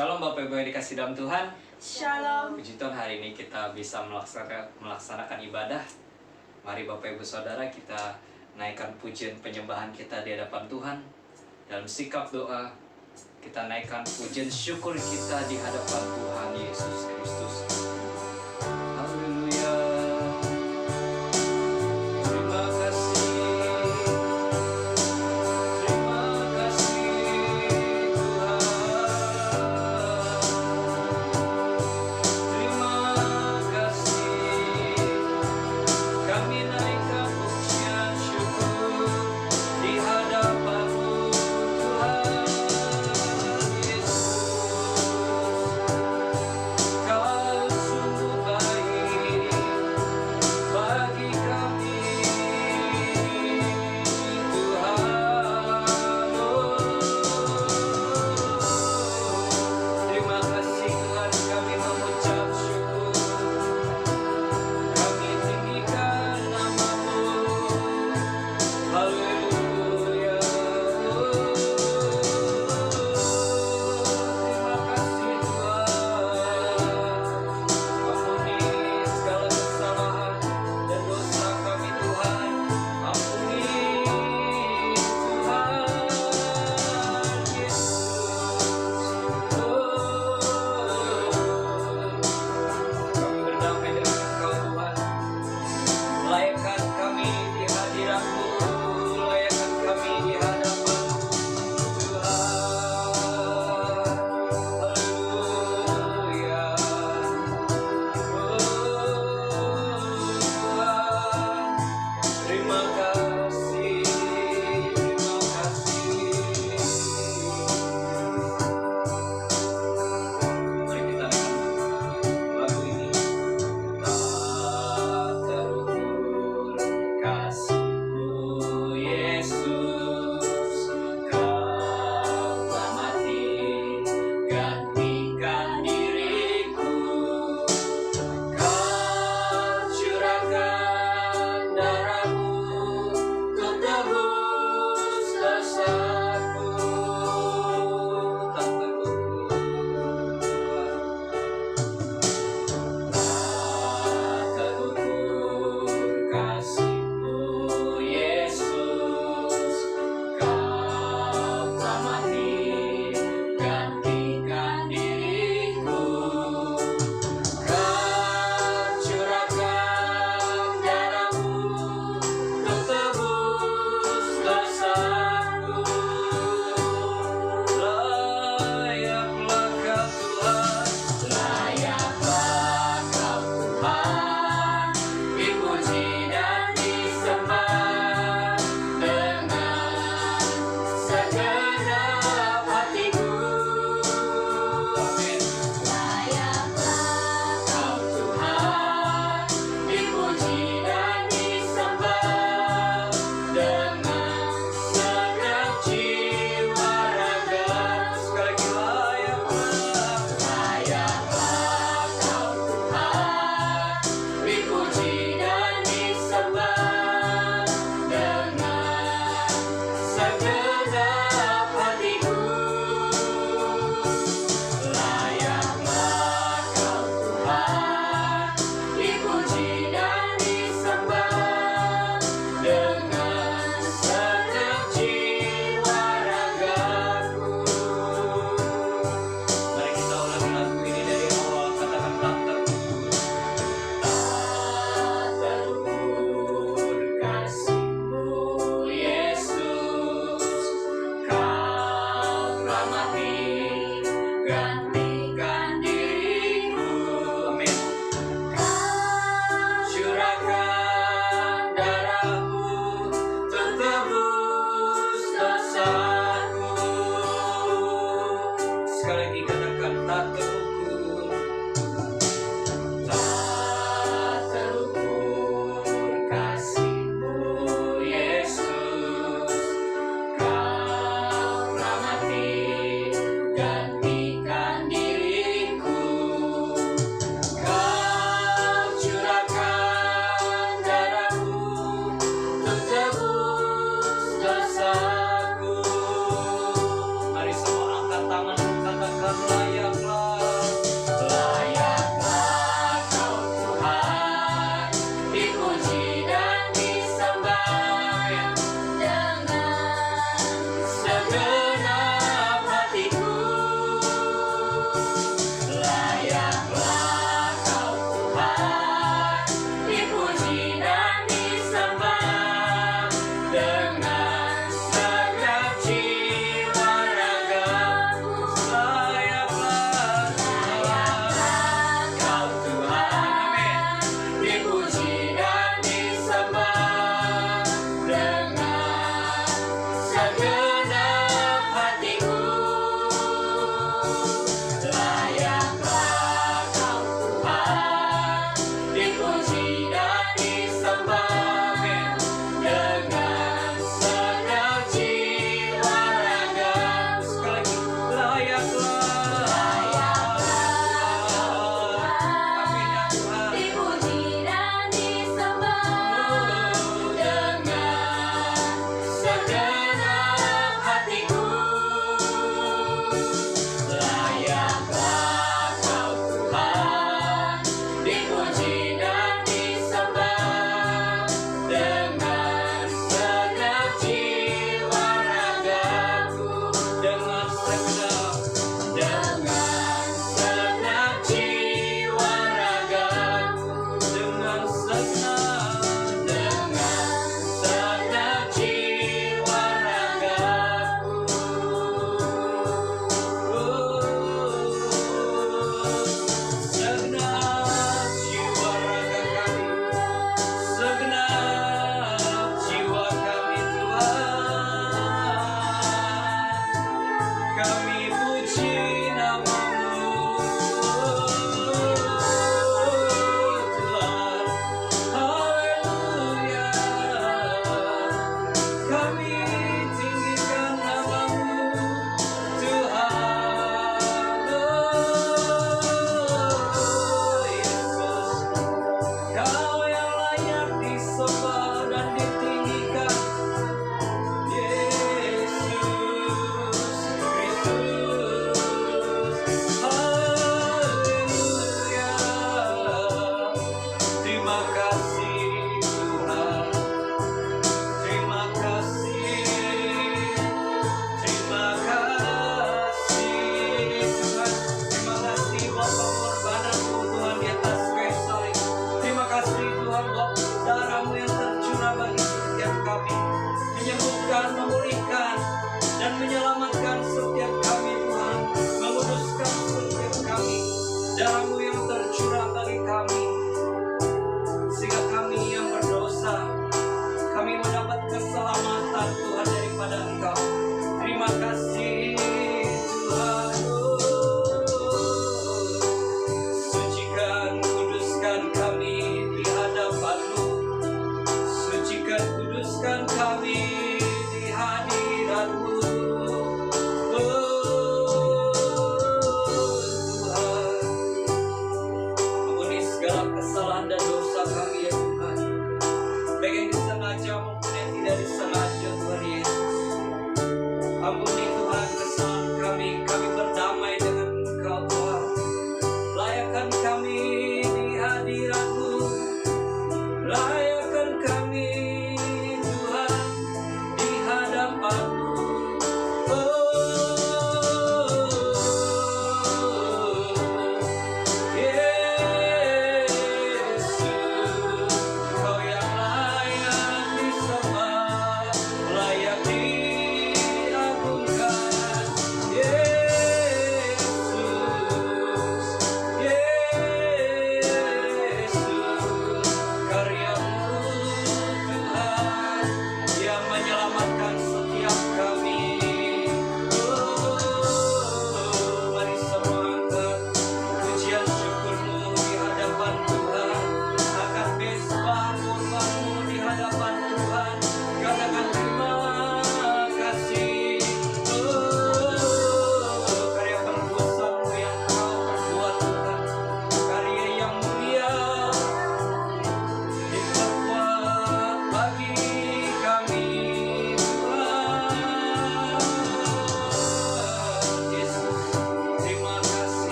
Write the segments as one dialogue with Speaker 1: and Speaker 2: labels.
Speaker 1: Shalom Bapak Ibu yang dikasih dalam Tuhan.
Speaker 2: Shalom.
Speaker 1: Puji Tuhan, hari ini kita bisa melaksanakan ibadah. Mari Bapak Ibu Saudara, kita naikkan pujian penyembahan kita di hadapan Tuhan. Dalam sikap doa, kita naikkan pujian syukur kita di hadapan Tuhan Yesus Kristus. Haleluya. Terima kasih. Terima kasih Tuhan. Terima kasih. Kami naikkan pujian syukur di hadapan-Mu Tuhan Yesus. Kau sungguh baik bagi kami Tuhan. Terima kasih Tuhan, kami mengucap syukur. Kami tinggikan nama-Mu. Haleluya. Terima kasih Tuhan. Ampuni segala kesalahan dan dosa kami Tuhan. Ampuni Tuhan Yesus. Kami berdamai dengan Engkau Tuhan. Layakkan kami di hadirat-Mu, layakkan kami di hadapan-Mu Tuhan. Haleluya. Tuhan, terima kasih, terima kasih. Mari kita nyanyikan lagu ini. Tak terukur kasih-Mu Yesus, Kau telah mati gantikan diriku. Kau curahkan darah-Mu untuk tebus dosaku. Tak terukur tak terukur kasih-Mu Yesus, Kau telah mati gantikan diriku. Kau curahkan darah-Mu untuk tebus dosaku. Layaklah Kau Tuhan, layaklah Kau Tuhan, dipuji dan disembah dengan segenap hatiku. Amin. Layaklah Kau Tuhan, dipuji dan disembah dengan segenap jiwa raga. Sekali lagi, layaklah Kau Tuhan, dipuji dan disembah dengan segenap hatiku. Layaklah Kau Tuhan, dipuji dan disembah dengan segenap jiwa ragaku. Mari kita ulangi lagu ini dari awal, katakan tak terukur. Tak terukur kasih-Mu Yesus, Kau telah mati gantikan diriku. Amin. Kau curahkan darah-Mu untuk tebus dosaku. Sekali lagi katakan tak terukur. Tak terukur kasih-Mu Yesus, Kau telah mati gantikan diriku. Kau curahkan darah-Mu untuk tebus dosaku. Mari semua angkat tangan, katakan layak darah-Mu yang tercurah bagi kami, sehingga kami yang berdosa, kami mendapat keselamatan Tuhan daripada Engkau. Terima kasih Tuhan. Sucikan, kuduskan kami di hadapan-Mu. Sucikan, kuduskan kami di hadirat-Mu. Oh Tuhan,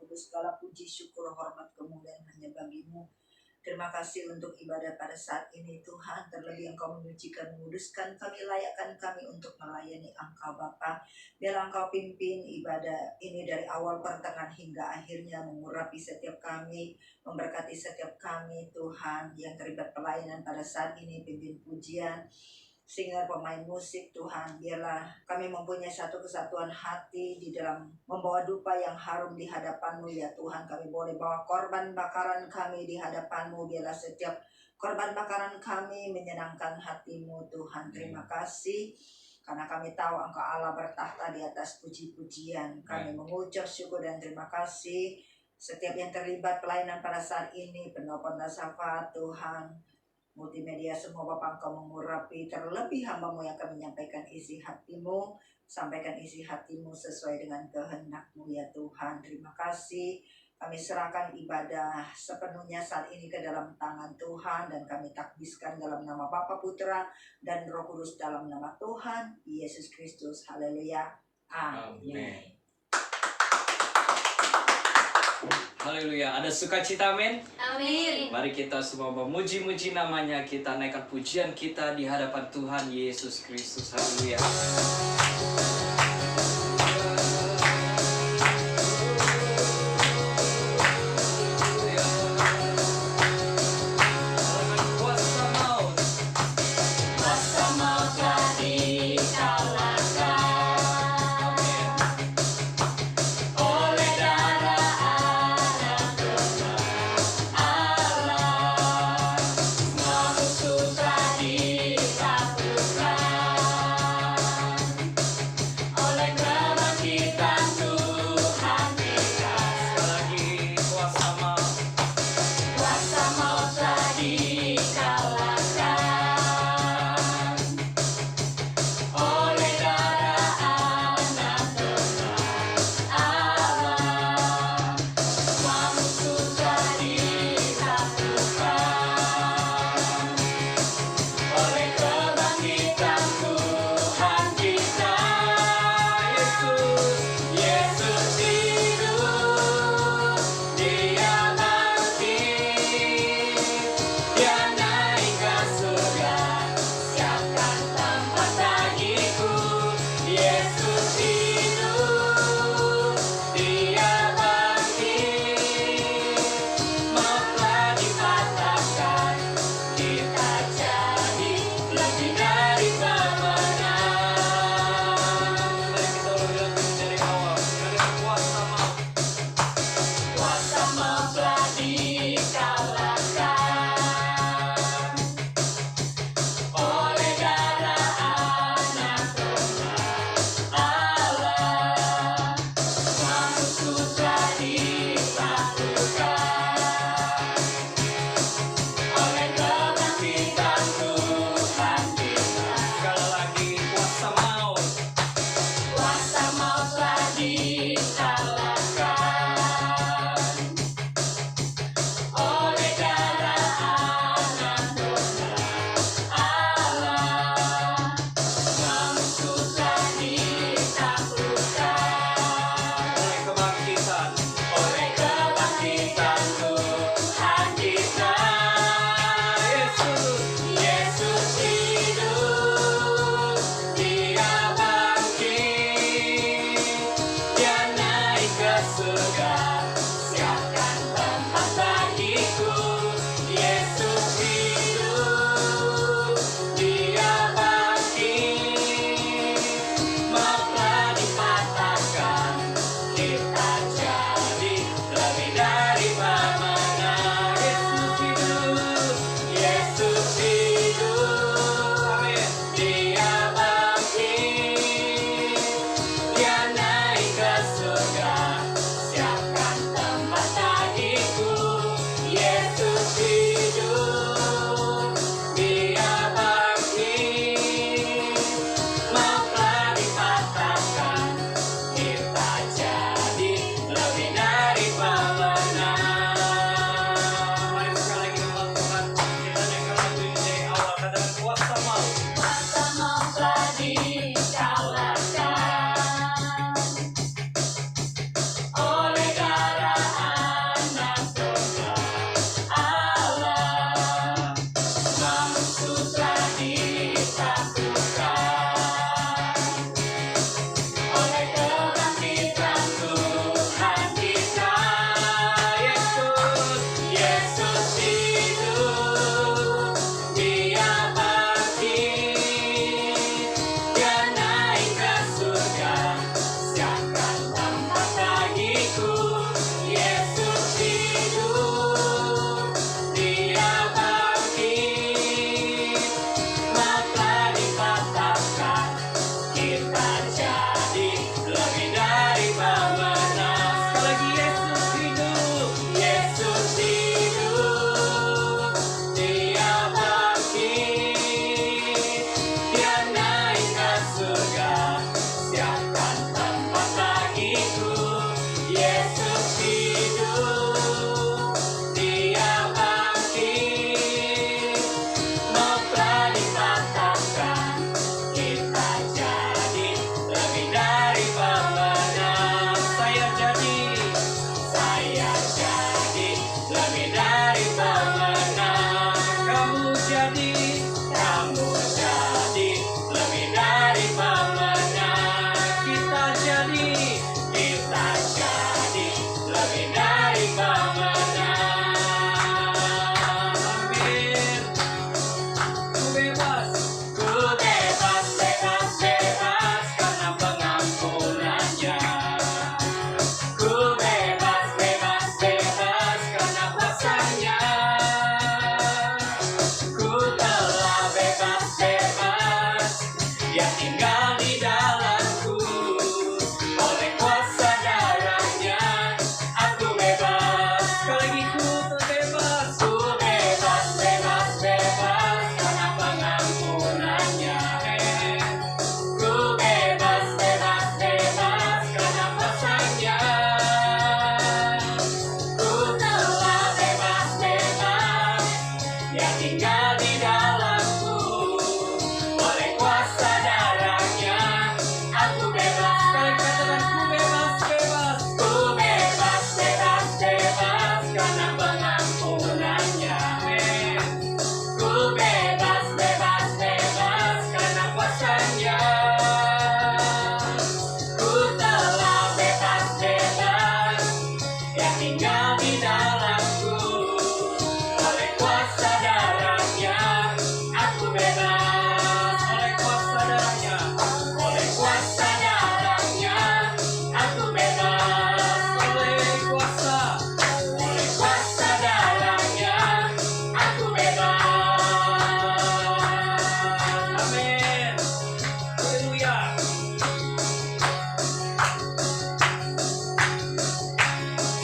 Speaker 2: Kudus. Segala puji, syukur, hormat, kemuliaan hanya bagi-Mu. Terima kasih untuk ibadah pada saat ini Tuhan. Terlebih Engkau menyucikan, menguduskan kami, layakkan kami untuk melayani Engkau Bapa. Biar Engkau pimpin ibadah ini dari awal, pertengahan hingga akhirnya, mengurapi setiap kami, memberkati setiap kami Tuhan yang terlibat pelayanan pada saat ini, pimpin pujian, singer, pemain musik Tuhan. Biarlah kami mempunyai satu kesatuan hati di dalam membawa dupa yang harum di hadapan-Mu ya Tuhan. Kami boleh bawa korban bakaran kami di hadapan-Mu. Biarlah setiap korban bakaran kami menyenangkan hati-Mu Tuhan. Terima kasih karena kami tahu Engkau Allah bertahta di atas puji-pujian. Kami mengucap syukur dan terima kasih setiap yang terlibat pelayanan pada saat ini, penopang dan syafaat Tuhan, multimedia semua Bapak Engkau mengurapi, terlebih hamba-Mu yang akan menyampaikan isi hati-Mu. Sampaikan isi hati-Mu sesuai dengan kehendak-Mu ya Tuhan. Terima kasih. Kami serahkan ibadah sepenuhnya saat ini ke dalam tangan Tuhan, dan kami takdiskan dalam nama Bapa, Putra, dan Roh Kudus, dalam nama Tuhan Yesus Kristus. Haleluya. Amin.
Speaker 1: Haleluya. Ada sukacita, amin?
Speaker 3: Amin.
Speaker 1: Mari kita semua memuji-muji namanya. Kita naikkan pujian kita di hadapan Tuhan Yesus Kristus. Haleluya. tinggal di dalamku. Oleh kuasa darahnya aku bebas. Oleh kuasa darahnya, oleh kuasa darahnya aku bebas. Oleh kuasa darahnya aku bebas. Amin. Haleluya.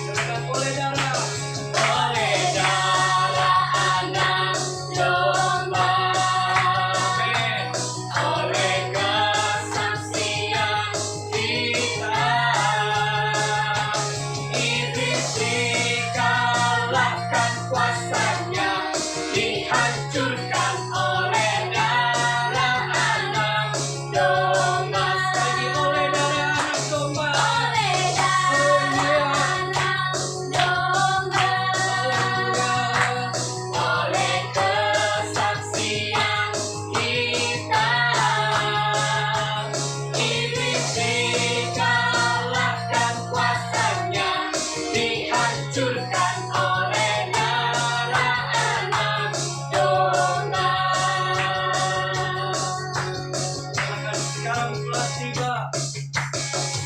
Speaker 1: Katakan oleh darah anak domba. Amin. Oleh kesaksian kita, iblis dikalahkan kuasanya, dihancurkan oleh darah anak domba. Sekali lagi, oleh darah anak domba. Oleh kesaksian kita, iblis dikalahkan kuasanya, dihancurkan oleh darah anak domba. Sekarang telah tiba.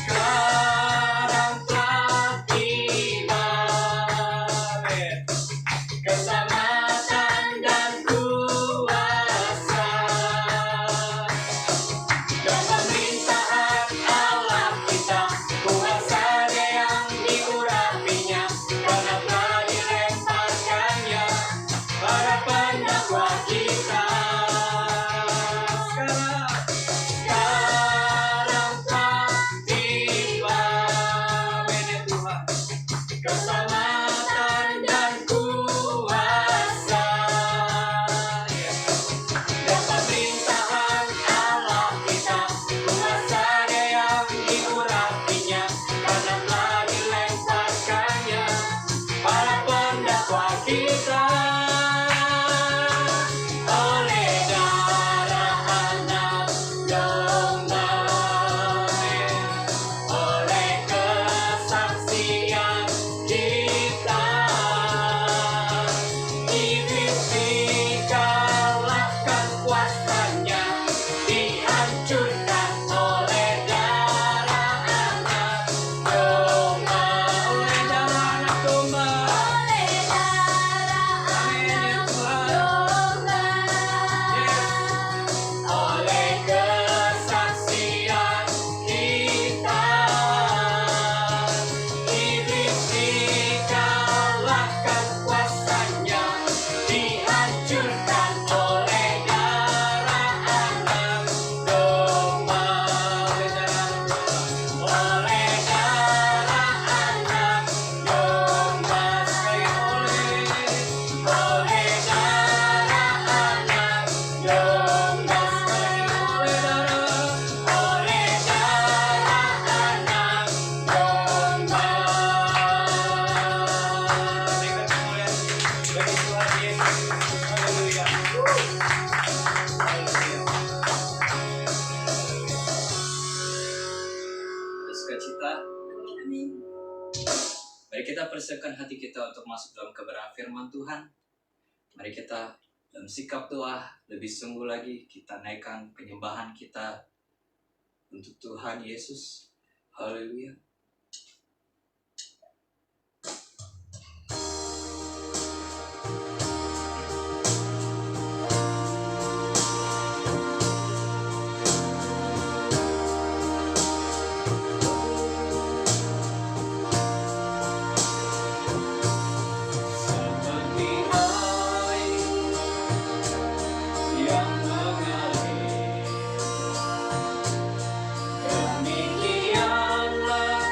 Speaker 1: Sekarang telah tiba. Amin. Keselamatan dan kuasa dan pemerintahan Allah kita, kuasa yang diurapinya, karena telah dilemparkannya para pendakwa kita. Sekarang telah tiba. Amin ya Tuhan. Keselamatan dan kuasa dan pemerintahan Allah kita, kuasa yang diurapinya, karena telah dilemparkannya para pendakwa kita. Oleh darah anak domba, oleh kesaksian kita, iblis dikalahkan kuasanya, dihancurkan oleh darah anak domba. Oleh darah anak domba. Amin ya Tuhan. Yes. Oleh kesaksian kita, iblis dikalahkan kuasanya, dihancurkan oleh darah anak domba. Oleh darah anak domba. Oleh darah anak domba. Sekali oleh darah anak domba. Sekali oleh darah anak domba. Berikan kemuliaan bagi Tuhan Yesus. Haleluya. Haleluya. Bersukacita.
Speaker 2: Amin.
Speaker 1: Mari kita persiapkan hati kita untuk masuk dalam kebenaran firman Tuhan. Mari kita dalam sikap doa lebih sungguh lagi, kita naikkan penyembahan kita untuk Tuhan Yesus. Haleluya. Seperti air yang mengalir, demikianlah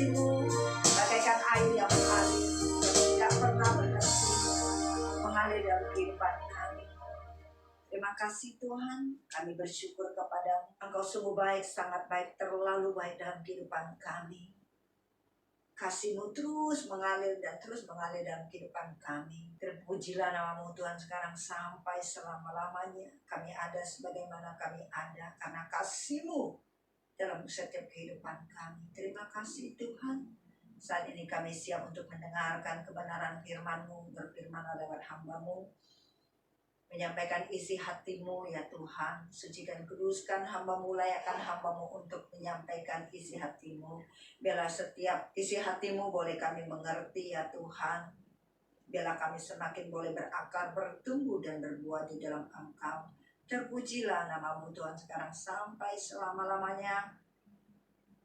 Speaker 2: kasih-Mu bagaikan air yang mengalir, tidak pernah berhenti mengalir dalam kehidupan kami. Terima kasih Tuhan, kami bersyukur kepada-Mu. Engkau sungguh baik, sangat baik, terlalu baik dalam kehidupan kami. Kasih-Mu terus mengalir dan terus mengalir dalam kehidupan kami. Terpujilah nama-Mu Tuhan sekarang sampai selama-lamanya. Kami ada sebagaimana kami ada karena kasih-Mu dalam setiap kehidupan kami. Terima kasih Tuhan. Saat ini kami siap untuk mendengarkan kebenaran firman-Mu, berfirman lewat hamba-Mu. Menyampaikan isi hati-Mu ya Tuhan. Sucikan kuduskan hamba-Mu, layakkan hamba-Mu untuk menyampaikan isi hati-Mu. Biarlah setiap isi hati-Mu boleh kami mengerti ya Tuhan. Biarlah kami semakin boleh berakar, bertumbuh dan berbuah di dalam Engkau. Terpujilah nama-Mu Tuhan sekarang sampai selama-lamanya.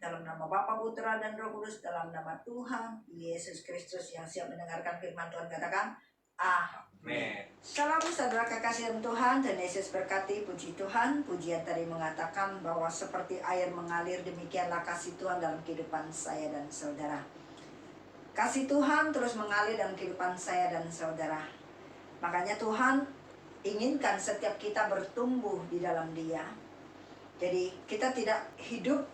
Speaker 2: Dalam nama Bapa, Putra dan Roh Kudus, dalam nama Tuhan Yesus Kristus yang siap mendengarkan firman Tuhan, katakan
Speaker 1: Amin.
Speaker 2: Salam saudara kekasih dalam Tuhan, dan Yesus berkati. Puji Tuhan. Pujian tadi mengatakan bahwa seperti air mengalir, demikianlah kasih Tuhan dalam kehidupan saya dan saudara. Kasih Tuhan terus mengalir dalam kehidupan saya dan saudara. Makanya Tuhan inginkan setiap kita bertumbuh di dalam Dia. Jadi kita tidak hidup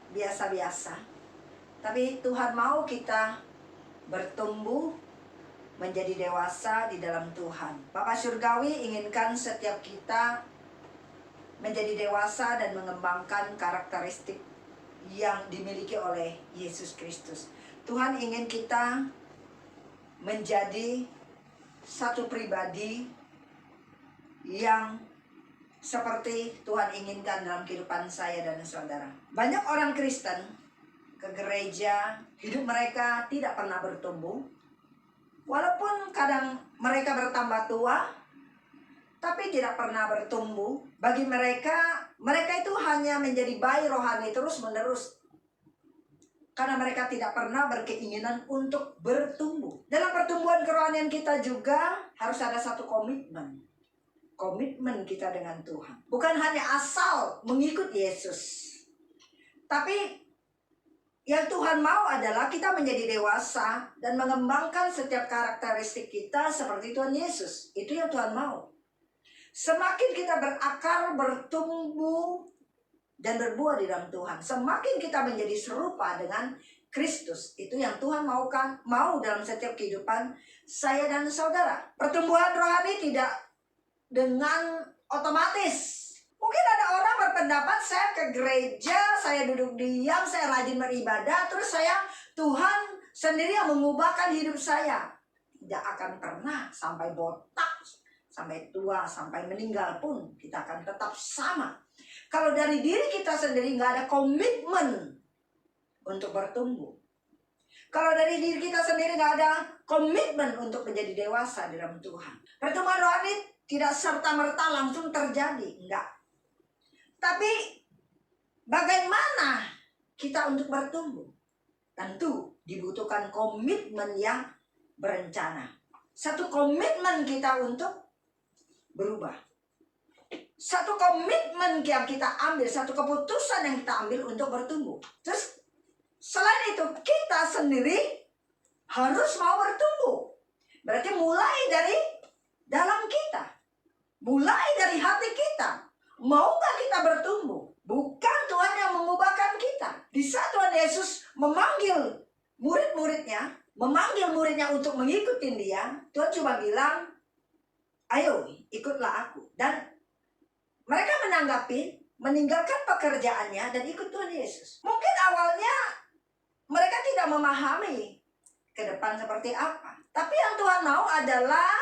Speaker 2: biasa-biasa, tapi Tuhan mau kita bertumbuh menjadi dewasa di dalam Tuhan. Bapa Surgawi inginkan setiap kita menjadi dewasa dan mengembangkan karakteristik yang dimiliki oleh Yesus Kristus. Tuhan ingin kita menjadi satu pribadi yang seperti Tuhan inginkan dalam kehidupan saya dan saudara. Banyak orang Kristen ke gereja, hidup mereka tidak pernah bertumbuh. Walaupun kadang mereka bertambah tua, tapi tidak pernah bertumbuh. Bagi mereka, mereka itu hanya menjadi bayi rohani terus-menerus. Karena mereka tidak pernah berkeinginan untuk bertumbuh. Dalam pertumbuhan kerohanian kita juga harus ada satu komitmen. Komitmen kita dengan Tuhan. Bukan hanya asal mengikut Yesus. Tapi yang Tuhan mau adalah kita menjadi dewasa dan mengembangkan setiap karakteristik kita seperti Tuhan Yesus. Itu yang Tuhan mau. Semakin kita berakar, bertumbuh, dan berbuah di dalam Tuhan, semakin kita menjadi serupa dengan Kristus. Itu yang Tuhan mau dalam setiap kehidupan saya dan saudara. Pertumbuhan rohani tidak dengan otomatis. Mungkin ada orang berpendapat, saya ke gereja, saya duduk diam, saya rajin beribadah, terus Tuhan sendiri yang mengubahkan hidup saya. Tidak akan pernah, sampai botak, sampai tua, sampai meninggal pun kita akan tetap sama. Kalau dari diri kita sendiri nggak ada komitmen untuk bertumbuh. Kalau dari diri kita sendiri nggak ada komitmen untuk menjadi dewasa di dalam Tuhan. Pertumbuhan rohani tidak serta-merta langsung terjadi, enggak. Tapi bagaimana kita untuk bertumbuh? Tentu dibutuhkan komitmen yang berencana. Satu komitmen kita untuk berubah. Satu komitmen yang kita ambil, satu keputusan yang kita ambil untuk bertumbuh. Terus selain itu kita sendiri harus mau bertumbuh. Berarti mulai dari dalam kita. Mulai dari hati kita. Mau gak kita bertumbuh? Bukan Tuhan yang mengubahkan kita. Di saat Tuhan Yesus memanggil murid-muridnya, memanggil muridnya untuk mengikuti Dia, Tuhan cuma bilang, ayo ikutlah aku. Dan mereka menanggapi, meninggalkan pekerjaannya dan ikut Tuhan Yesus. Mungkin awalnya mereka tidak memahami ke depan seperti apa. Tapi yang Tuhan mau adalah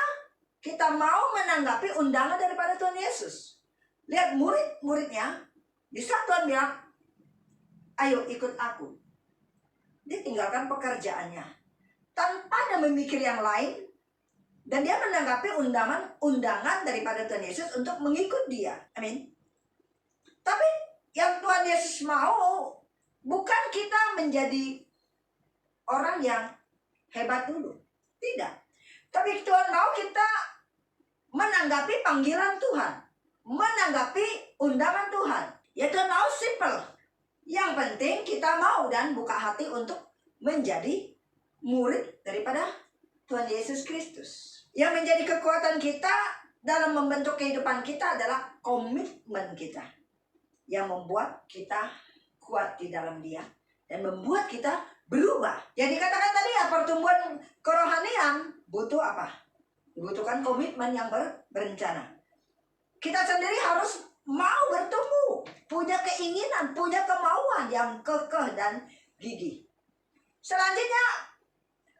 Speaker 2: kita mau menanggapi undangan daripada Tuhan Yesus. Lihat murid-muridnya, di saat Tuhan bilang, ayo ikut aku. Dia tinggalkan pekerjaannya. Tanpa ada memikir yang lain. Dan dia menanggapi undangan daripada Tuhan Yesus untuk mengikut Dia. Amin. Tapi yang Tuhan Yesus mau, bukan kita menjadi orang yang hebat dulu. Tidak. Tapi Tuhan mau kita menanggapi panggilan Tuhan. Menanggapi undangan Tuhan. Ya Tuhan mau simple. Yang penting kita mau dan buka hati untuk menjadi murid daripada Tuhan Yesus Kristus. Yang menjadi kekuatan kita dalam membentuk kehidupan kita adalah komitmen kita, yang membuat kita kuat di dalam Dia dan membuat kita berubah. Yang dikatakan tadi ya, pertumbuhan kerohanian butuh apa? Dibutuhkan komitmen yang berencana. Kita sendiri harus mau bertumbuh, punya keinginan, punya kemauan yang kekeh dan gigih. Selanjutnya,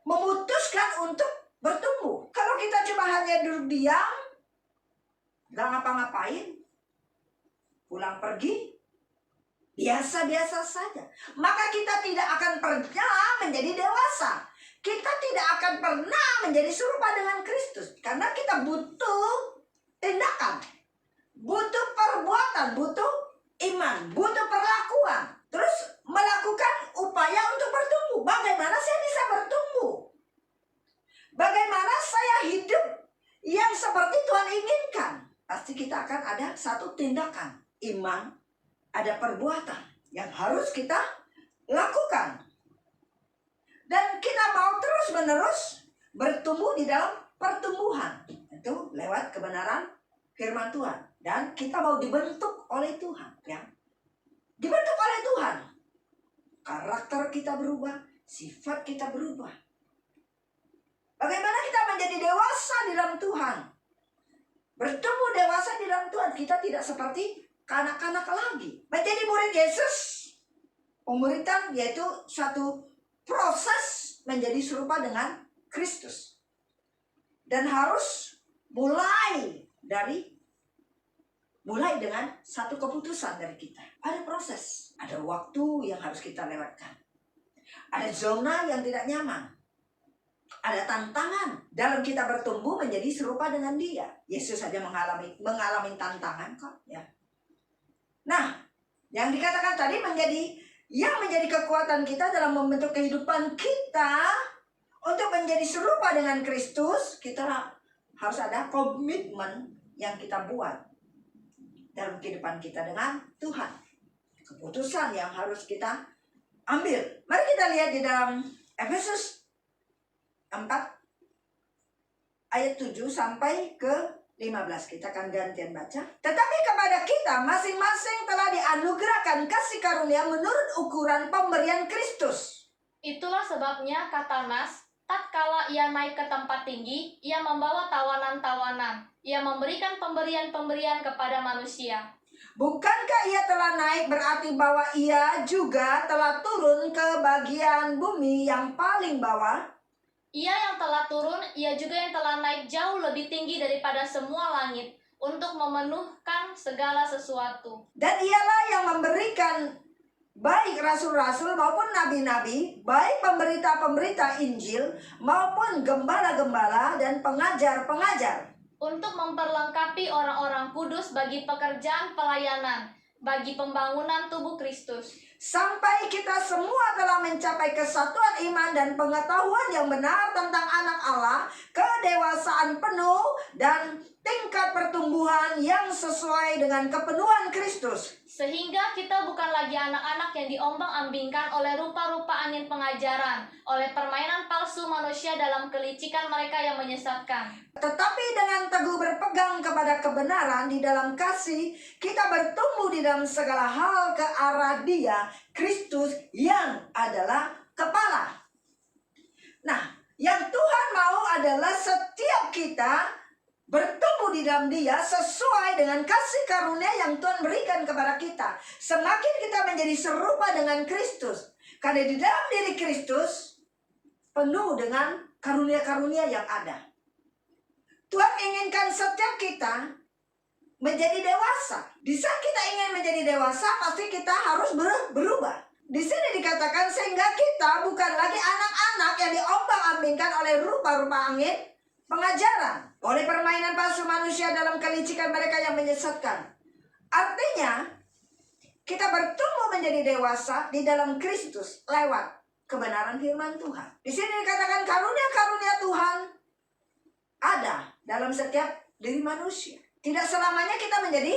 Speaker 2: memutuskan untuk bertumbuh. Kalau kita cuma hanya duduk diam, gak ngapa-ngapain, pulang pergi, biasa-biasa saja, maka kita tidak akan pernah menjadi dewasa. Kita tidak akan pernah menjadi serupa dengan Kristus. Karena kita butuh tindakan, butuh perbuatan, butuh iman, butuh perlakuan. Terus melakukan upaya untuk bertumbuh. Bagaimana saya bisa bertumbuh? Bagaimana saya hidup yang seperti Tuhan inginkan? Pasti kita akan ada satu tindakan, iman, ada perbuatan yang harus kita lakukan. Dan kita mau terus-menerus bertumbuh di dalam pertumbuhan. Itu lewat kebenaran firman Tuhan. Dan kita mau dibentuk oleh Tuhan. Ya. Dibentuk oleh Tuhan. Karakter kita berubah, sifat kita berubah. Bagaimana kita menjadi dewasa di dalam Tuhan? Bertumbuh dewasa di dalam Tuhan. Kita tidak seperti kanak-kanak lagi. Menjadi murid Yesus, pemuridan yaitu suatu proses menjadi serupa dengan Kristus. Dan harus mulai dengan satu keputusan dari kita. Ada proses, ada waktu yang harus kita lewatkan. Ada zona yang tidak nyaman. Ada tantangan dalam kita bertumbuh menjadi serupa dengan Dia. Yesus saja mengalami tantangan kok, ya. Nah, yang dikatakan tadi menjadi kekuatan kita dalam membentuk kehidupan kita untuk menjadi serupa dengan Kristus. Kita harus ada komitmen yang kita buat dalam kehidupan kita dengan Tuhan. Keputusan yang harus kita ambil. Mari kita lihat di dalam Efesus 4 ayat 7 sampai ke 15. Kita akan gantian baca. Tetapi kepada kita masing-masing telah dianugerahkan kasih karunia menurut ukuran pemberian Kristus.
Speaker 3: Itulah sebabnya kata Nas, tatkala ia naik ke tempat tinggi, ia membawa tawanan-tawanan. Ia memberikan pemberian-pemberian kepada manusia.
Speaker 2: Bukankah ia telah naik berarti bahwa ia juga telah turun ke bagian bumi yang paling bawah?
Speaker 3: Ia yang telah turun, ia juga yang telah naik jauh lebih tinggi daripada semua langit, untuk memenuhkan segala sesuatu.
Speaker 2: Dan ialah yang memberikan baik rasul-rasul maupun nabi-nabi, baik pemberita-pemberita Injil maupun gembala-gembala dan pengajar-pengajar,
Speaker 3: untuk memperlengkapi orang-orang kudus bagi pekerjaan pelayanan, bagi pembangunan tubuh Kristus.
Speaker 2: Sampai kita semua telah mencapai kesatuan iman dan pengetahuan yang benar tentang anak Allah, kedewasaan penuh dan tingkat pertumbuhan yang sesuai dengan kepenuhan Kristus.
Speaker 3: Sehingga kita bukan lagi anak-anak yang diombang-ambingkan oleh rupa-rupa angin pengajaran, oleh permainan palsu manusia dalam kelicikan mereka yang menyesatkan.
Speaker 2: Tetapi dengan teguh berpegang kepada kebenaran di dalam kasih, kita bertumbuh di dalam segala hal ke arah Dia, Kristus yang adalah kepala. Nah, yang Tuhan mau adalah setiap kita bertumbuh di dalam Dia sesuai dengan kasih karunia yang Tuhan berikan kepada kita. Semakin kita menjadi serupa dengan Kristus. Karena di dalam diri Kristus penuh dengan karunia-karunia yang ada. Tuhan inginkan setiap kita menjadi dewasa. Di saat kita ingin menjadi dewasa, pasti kita harus berubah. Di sini dikatakan sehingga kita bukan lagi anak-anak yang diombang-ambingkan oleh rupa-rupa angin pengajaran, oleh permainan palsu manusia dalam kelicikan mereka yang menyesatkan. Artinya, kita bertumbuh menjadi dewasa di dalam Kristus lewat kebenaran firman Tuhan. Di sini dikatakan karunia-karunia Tuhan ada dalam setiap diri manusia. Tidak selamanya kita menjadi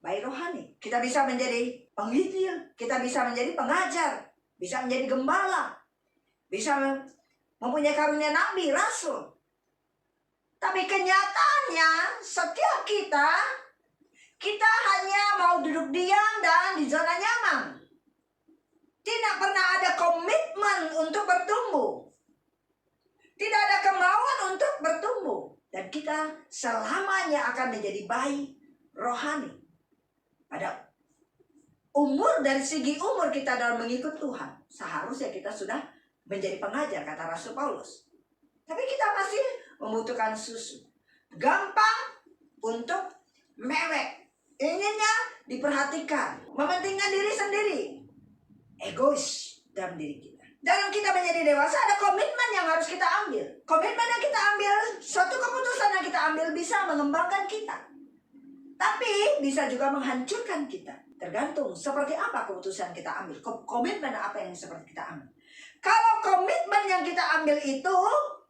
Speaker 2: bayi rohani. Kita bisa menjadi penginjil, kita bisa menjadi pengajar, bisa menjadi gembala, bisa mempunyai karunia nabi, rasul. Tapi kenyataannya setiap kita hanya mau duduk diam dan di zona nyaman. Tidak pernah ada komitmen untuk bertumbuh. Tidak ada kemauan untuk bertumbuh. Dan kita selamanya akan menjadi bayi rohani. Pada dari segi umur kita dalam mengikut Tuhan, seharusnya kita sudah menjadi pengajar, kata Rasul Paulus. Tapi kita masih membutuhkan susu. Gampang untuk mewek. Inginnya diperhatikan. Mementingkan diri sendiri. Egois dalam diri kita. Dalam kita menjadi dewasa ada komitmen yang harus kita ambil. Komitmen yang kita ambil, suatu keputusan yang kita ambil bisa mengembangkan kita. Tapi bisa juga menghancurkan kita. Tergantung seperti apa keputusan kita ambil. Komitmen apa yang seperti kita ambil. Kalau komitmen yang kita ambil itu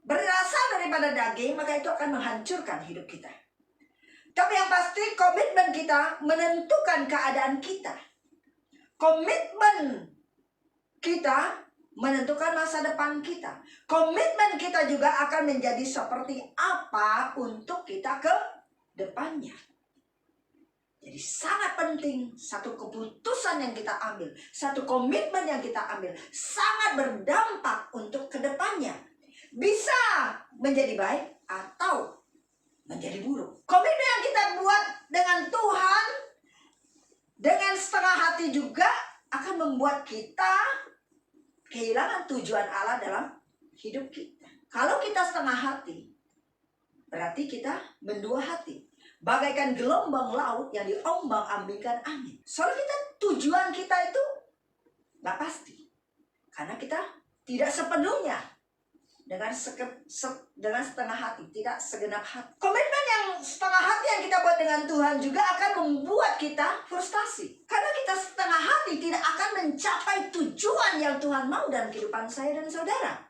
Speaker 2: berasal daripada daging, maka itu akan menghancurkan hidup kita. Tapi yang pasti komitmen kita menentukan keadaan kita. Komitmen kita menentukan masa depan kita. Komitmen kita juga akan menjadi seperti apa untuk kita ke depannya. Jadi sangat penting satu keputusan yang kita ambil, satu komitmen yang kita ambil, sangat berdampak untuk kedepannya. Bisa menjadi baik atau menjadi buruk. Komitmen yang kita buat dengan Tuhan, dengan setengah hati juga akan membuat kita kehilangan tujuan Allah dalam hidup kita. Kalau kita setengah hati, berarti kita mendua hati. Bagaikan gelombang laut yang diombang-ambingkan angin. Soalnya tujuan kita itu gak pasti. Karena kita tidak sepenuhnya dengan setengah hati, tidak segenap hati. Komitmen yang setengah hati yang kita buat dengan Tuhan juga akan membuat kita frustasi. Karena kita setengah hati tidak akan mencapai tujuan yang Tuhan mau dalam kehidupan saya dan saudara.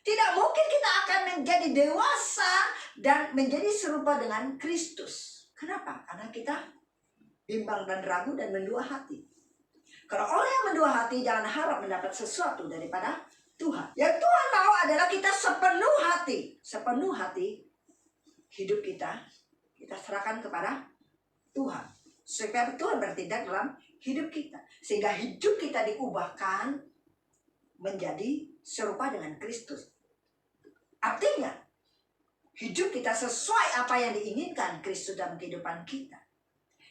Speaker 2: Tidak mungkin kita akan menjadi dewasa dan menjadi serupa dengan Kristus. Kenapa? Karena kita bimbang dan ragu dan mendua hati. Kalau orang yang mendua hati, jangan harap mendapat sesuatu daripada Tuhan. Yang Tuhan mau adalah kita sepenuh hati. Sepenuh hati hidup kita serahkan kepada Tuhan. Supaya Tuhan bertindak dalam hidup kita. Sehingga hidup kita diubahkan menjadi serupa dengan Kristus. Artinya, hidup kita sesuai apa yang diinginkan Kristus dalam kehidupan kita.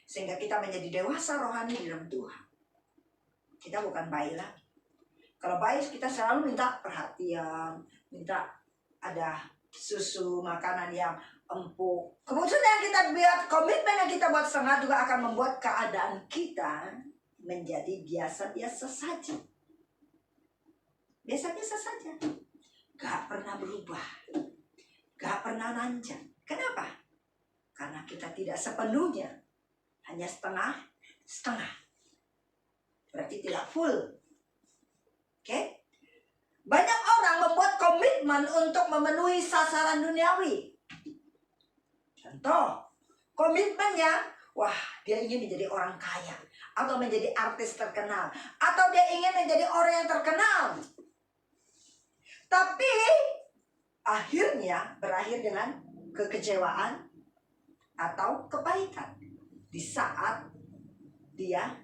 Speaker 2: Sehingga kita menjadi dewasa rohani di dalam Tuhan. Kita bukan bayi lagi. Kalau bayi kita selalu minta perhatian, minta ada susu, makanan yang empuk. Kemudian yang kita buat, komitmen yang kita buat setengah juga akan membuat keadaan kita menjadi biasa-biasa saja. Biasa-biasa saja. Gak pernah berubah. Gak pernah nanjak. Kenapa? Karena kita tidak sepenuhnya. Hanya setengah. Berarti tidak full. Oke? Banyak orang membuat komitmen untuk memenuhi sasaran duniawi. Contoh, komitmennya, wah dia ingin menjadi orang kaya. Atau menjadi artis terkenal. Atau dia ingin menjadi orang yang terkenal. Tapi akhirnya berakhir dengan kekecewaan atau kepahitan. Di saat dia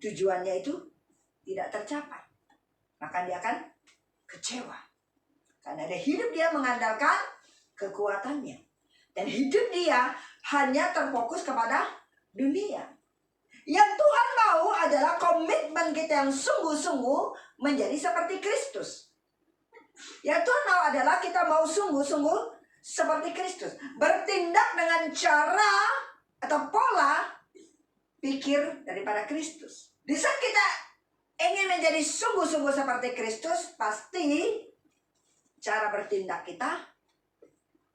Speaker 2: tujuannya itu tidak tercapai. Maka dia akan kecewa. Karena hidup dia mengandalkan kekuatannya. Dan hidup dia hanya terfokus kepada dunia. Yang Tuhan mau adalah komitmen kita yang sungguh-sungguh menjadi seperti Kristus. Yang Tuhan mau adalah kita mau sungguh-sungguh seperti Kristus. Bertindak dengan cara atau pola pikir daripada Kristus. Di saat kita ingin menjadi sungguh-sungguh seperti Kristus, pasti cara bertindak kita,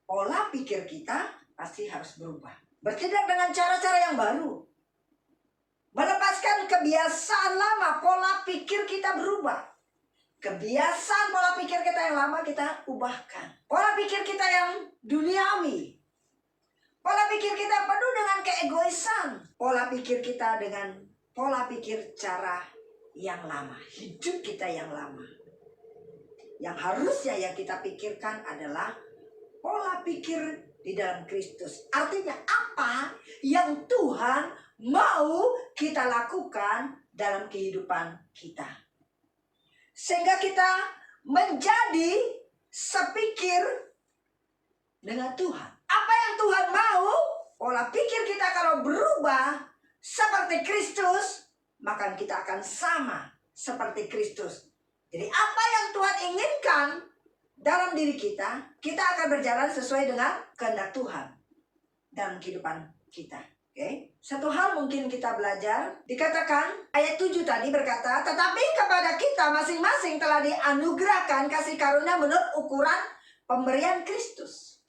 Speaker 2: pola pikir kita pasti harus berubah. Bertindak dengan cara-cara yang baru. Melepaskan kebiasaan lama, pola pikir kita berubah. Kebiasaan pola pikir kita yang lama kita ubahkan. Pola pikir kita yang duniawi. Pola pikir kita penuh dengan keegoisan. Pola pikir kita dengan pola pikir cara yang lama, hidup kita yang lama. Yang harusnya yang kita pikirkan adalah pola pikir di dalam Kristus. Artinya apa yang Tuhan mau kita lakukan dalam kehidupan kita. Sehingga kita menjadi sepikir dengan Tuhan. Apa yang Tuhan mau, pola pikir kita kalau berubah seperti Kristus, maka kita akan sama seperti Kristus. Jadi apa yang Tuhan inginkan dalam diri kita, kita akan berjalan sesuai dengan kehendak Tuhan dalam kehidupan kita. Oke? Satu hal mungkin kita belajar, dikatakan ayat 7 tadi berkata, tetapi kepada kita masing-masing telah dianugerahkan kasih karunia menurut ukuran pemberian Kristus.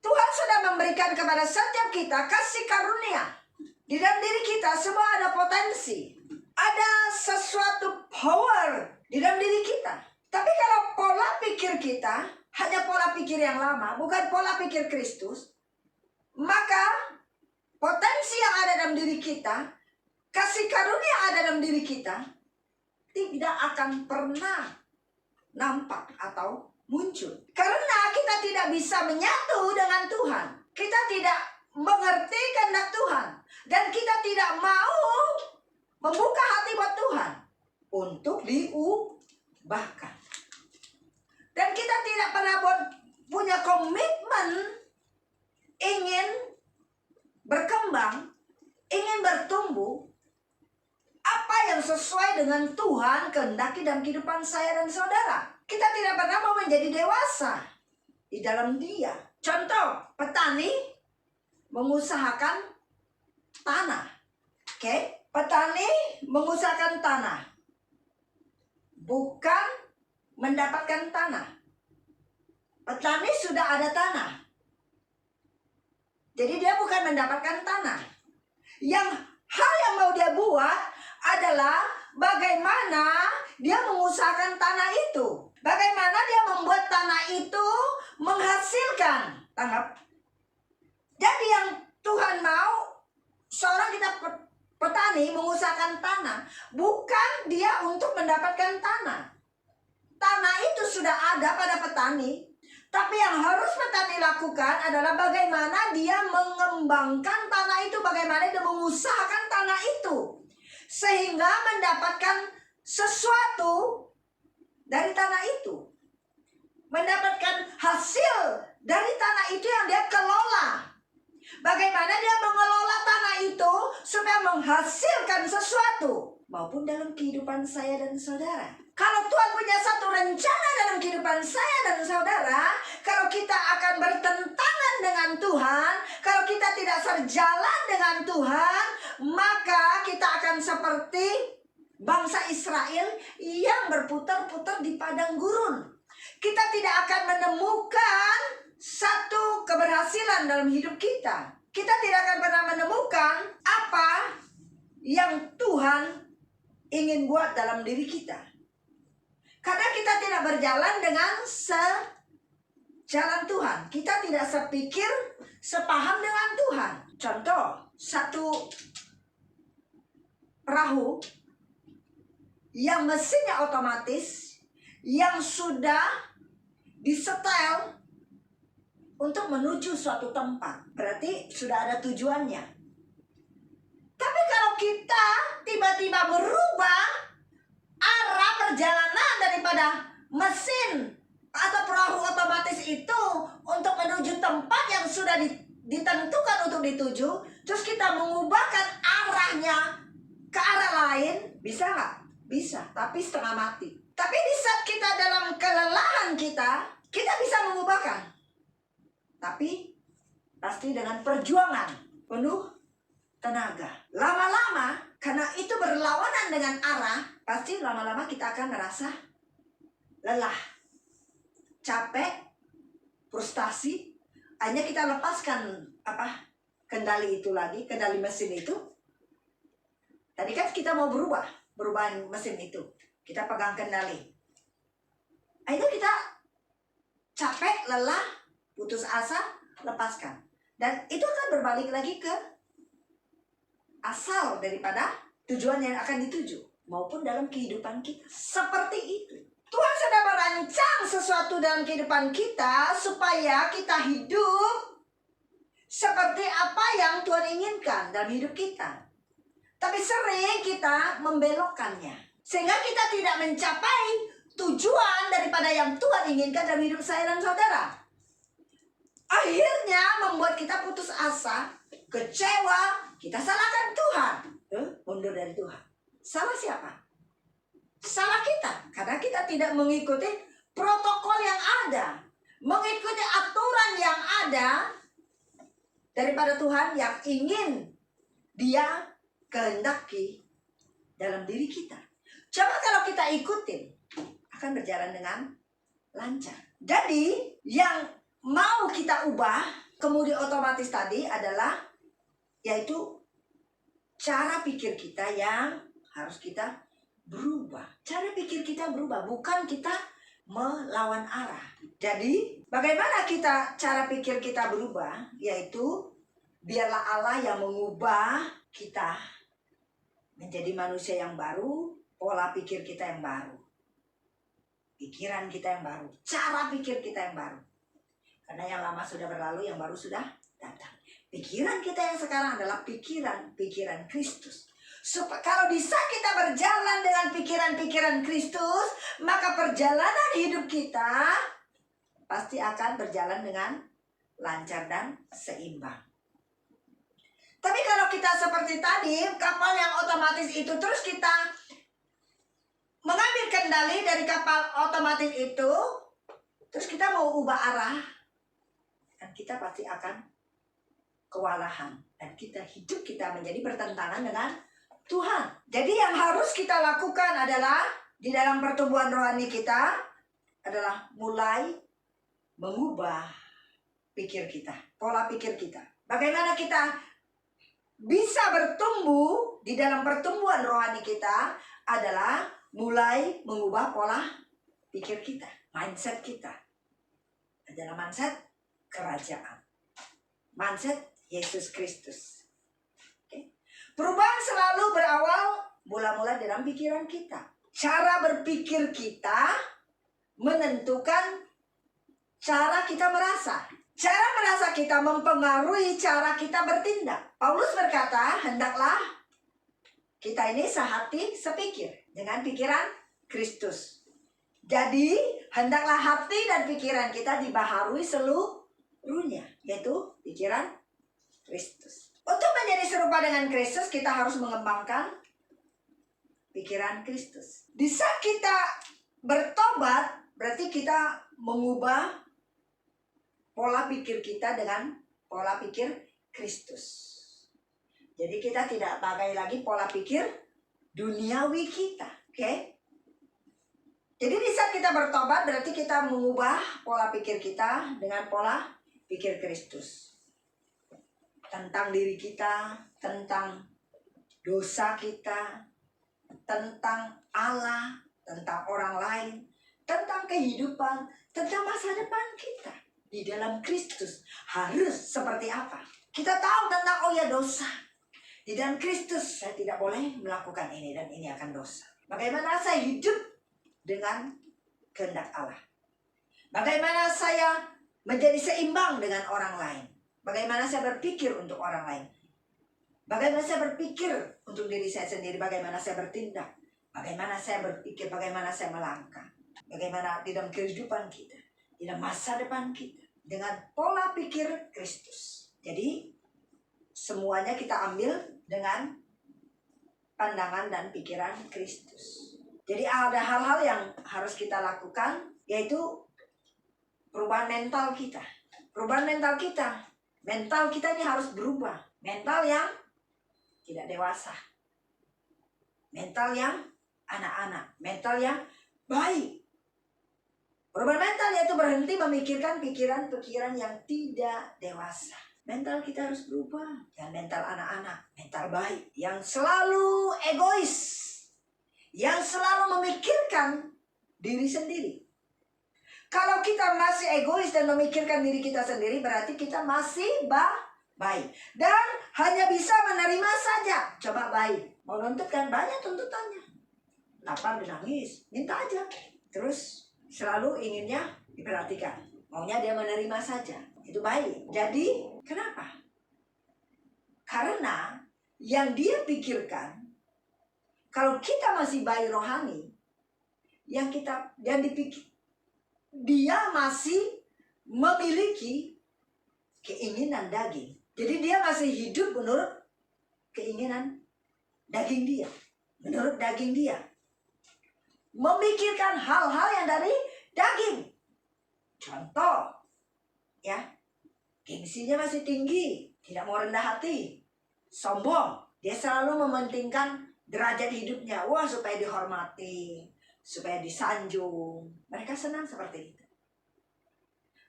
Speaker 2: Tuhan sudah memberikan kepada setiap kita kasih karunia. Di dalam diri kita semua ada potensi. Ada sesuatu power di dalam diri kita. Tapi kalau pola pikir kita hanya pola pikir yang lama, bukan pola pikir Kristus, maka potensi yang ada dalam diri kita, kasih karunia yang ada dalam diri kita, tidak akan pernah nampak atau muncul. Karena kita tidak bisa menyatu dengan Tuhan. Kita tidak mengerti kehendak Tuhan. Dan kita tidak mau membuka hati buat Tuhan untuk diubahkan. Dan kita tidak pernah punya komitmen ingin berkembang, ingin bertumbuh, apa yang sesuai dengan Tuhan kehendaki dalam kehidupan saya dan saudara. Kita tidak pernah mau menjadi dewasa di dalam Dia. Contoh, petani mengusahakan tanah. Oke? Petani mengusahakan tanah, bukan mendapatkan tanah. Petani sudah ada tanah, jadi dia bukan mendapatkan tanah. Hal yang mau dia buat adalah bagaimana dia mengusahakan tanah itu, bagaimana dia membuat tanah itu menghasilkan. Tanggap? Jadi yang Tuhan mau, seorang kita petani mengusahakan tanah, bukan dia untuk mendapatkan tanah. Tanah itu sudah ada pada petani, tapi yang harus petani lakukan adalah bagaimana dia mengembangkan tanah itu, bagaimana dia mengusahakan tanah itu, sehingga mendapatkan sesuatu dari tanah itu, mendapatkan hasil dari tanah itu yang dia kelola. Bagaimana dia mengelola tanah itu supaya menghasilkan sesuatu, maupun dalam kehidupan saya dan saudara. Kalau Tuhan punya satu rencana dalam kehidupan saya dan saudara, kalau kita akan bertentangan dengan Tuhan, kalau kita tidak sejalan dengan Tuhan, maka kita akan seperti bangsa Israel yang berputar-putar di padang gurun. Kita tidak akan menemukan satu keberhasilan dalam hidup kita. Kita tidak akan pernah menemukan apa yang Tuhan ingin buat dalam diri kita. Karena kita tidak berjalan dengan sejalan Tuhan. Kita tidak sepikir, sepaham dengan Tuhan. Contoh, satu perahu yang mesinnya otomatis, yang sudah disetel untuk menuju suatu tempat, berarti sudah ada tujuannya. Tapi kalau kita tiba-tiba merubah arah perjalanan daripada mesin atau perahu otomatis itu untuk menuju tempat yang sudah ditentukan untuk dituju, terus kita mengubahkan arahnya ke arah lain, bisa nggak? Bisa, tapi setengah mati. Tapi di saat kita dalam kelelahan kita bisa mengubahkan. Tapi pasti dengan perjuangan penuh tenaga. Lama-lama, karena itu berlawanan dengan arah, pasti lama-lama kita akan merasa lelah, capek, frustasi. Hanya kita lepaskan kendali itu lagi, kendali mesin itu. Tadi kan kita mau berubah mesin itu. Kita pegang kendali. Akhirnya kita capek, lelah, putus asa, lepaskan. Dan itu akan berbalik lagi ke asal daripada tujuan yang akan dituju maupun dalam kehidupan kita. Seperti itu. Tuhan sedang merancang sesuatu dalam kehidupan kita supaya kita hidup seperti apa yang Tuhan inginkan dalam hidup kita. Tapi sering kita membelokkannya, sehingga kita tidak mencapai tujuan daripada yang Tuhan inginkan dalam hidup saya dan saudara. Akhirnya membuat kita putus asa, kecewa, kita salahkan Tuhan. Mundur dari Tuhan. Salah siapa? Salah kita, karena kita tidak mengikuti protokol yang ada, mengikuti aturan yang ada daripada Tuhan yang ingin Dia kehendaki dalam diri kita. Coba kalau kita ikutin, akan berjalan dengan lancar. Jadi yang mau kita ubah, kemudian otomatis tadi adalah yaitu cara pikir kita yang harus kita berubah. Cara pikir kita berubah, bukan kita melawan arah. Jadi, bagaimana cara pikir kita berubah? Yaitu, biarlah Allah yang mengubah kita menjadi manusia yang baru, pola pikir kita yang baru. Pikiran kita yang baru, cara pikir kita yang baru. Karena yang lama sudah berlalu, yang baru sudah datang. Pikiran kita yang sekarang adalah pikiran Kristus. Kalau bisa kita berjalan dengan pikiran-pikiran Kristus, maka perjalanan hidup kita pasti akan berjalan dengan lancar dan seimbang. Tapi kalau kita seperti tadi, kapal yang otomatis itu, terus kita mengambil kendali dari kapal otomatis itu, terus kita mau ubah arah, dan kita pasti akan kewalahan. Dan hidup kita menjadi bertentangan dengan Tuhan. Jadi yang harus kita lakukan adalah di dalam pertumbuhan rohani kita adalah mulai mengubah pikir kita, pola pikir kita. Bagaimana kita bisa bertumbuh di dalam pertumbuhan rohani kita adalah mulai mengubah pola pikir kita, mindset kita. Adalah mindset kerajaan. Mindset Yesus Kristus. Perubahan selalu berawal mula-mula dalam pikiran kita. Cara berpikir kita menentukan cara kita merasa. Cara merasa kita mempengaruhi cara kita bertindak. Paulus berkata, hendaklah kita ini sehati sepikir dengan pikiran Kristus. Jadi, hendaklah hati dan pikiran kita dibaharui seluruhnya, yaitu pikiran Kristus. Untuk menjadi serupa dengan Kristus, kita harus mengembangkan pikiran Kristus. Di saat kita bertobat, berarti kita mengubah pola pikir kita dengan pola pikir Kristus. Jadi kita tidak pakai lagi pola pikir duniawi kita. Oke? Jadi di saat kita bertobat, berarti kita mengubah pola pikir kita dengan pola pikir Kristus. Tentang diri kita, tentang dosa kita, tentang Allah, tentang orang lain, tentang kehidupan, tentang masa depan kita. Di dalam Kristus harus seperti apa? Kita tahu tentang dosa. Di dalam Kristus saya tidak boleh melakukan ini dan ini akan dosa. Bagaimana saya hidup dengan kehendak Allah? Bagaimana saya menjadi seimbang dengan orang lain? Bagaimana saya berpikir untuk orang lain? Bagaimana saya berpikir untuk diri saya sendiri? Bagaimana saya bertindak? Bagaimana saya berpikir? Bagaimana saya melangkah? Bagaimana di dalam kehidupan kita? Di dalam masa depan kita? Dengan pola pikir Kristus. Jadi, semuanya kita ambil dengan pandangan dan pikiran Kristus. Jadi ada hal-hal yang harus kita lakukan, yaitu perubahan mental kita. Perubahan mental kita. Mental kita ini harus berubah. Mental yang tidak dewasa. Mental yang anak-anak. Mental yang baik. Perubahan mental yaitu berhenti memikirkan pikiran-pikiran yang tidak dewasa. Mental kita harus berubah. Dan mental anak-anak. Mental baik. Yang selalu egois. Yang selalu memikirkan diri sendiri. Kalau kita masih egois dan memikirkan diri kita sendiri, berarti kita masih baik. Dan hanya bisa menerima saja. Coba baik. Mau nuntut kan banyak tuntutannya. Lapar dan nangis, minta aja. Terus selalu inginnya diperhatikan. Maunya dia menerima saja. Itu baik. Jadi kenapa? Karena yang dia pikirkan, kalau kita masih bayi rohani, dia masih memiliki keinginan daging. Jadi dia masih hidup menurut keinginan daging dia. Menurut daging dia. Memikirkan hal-hal yang dari daging. Contoh, ya, gengsinya masih tinggi, tidak mau rendah hati, sombong. Dia selalu mementingkan derajat hidupnya. Wah, supaya dihormati, supaya disanjung. Mereka senang seperti itu.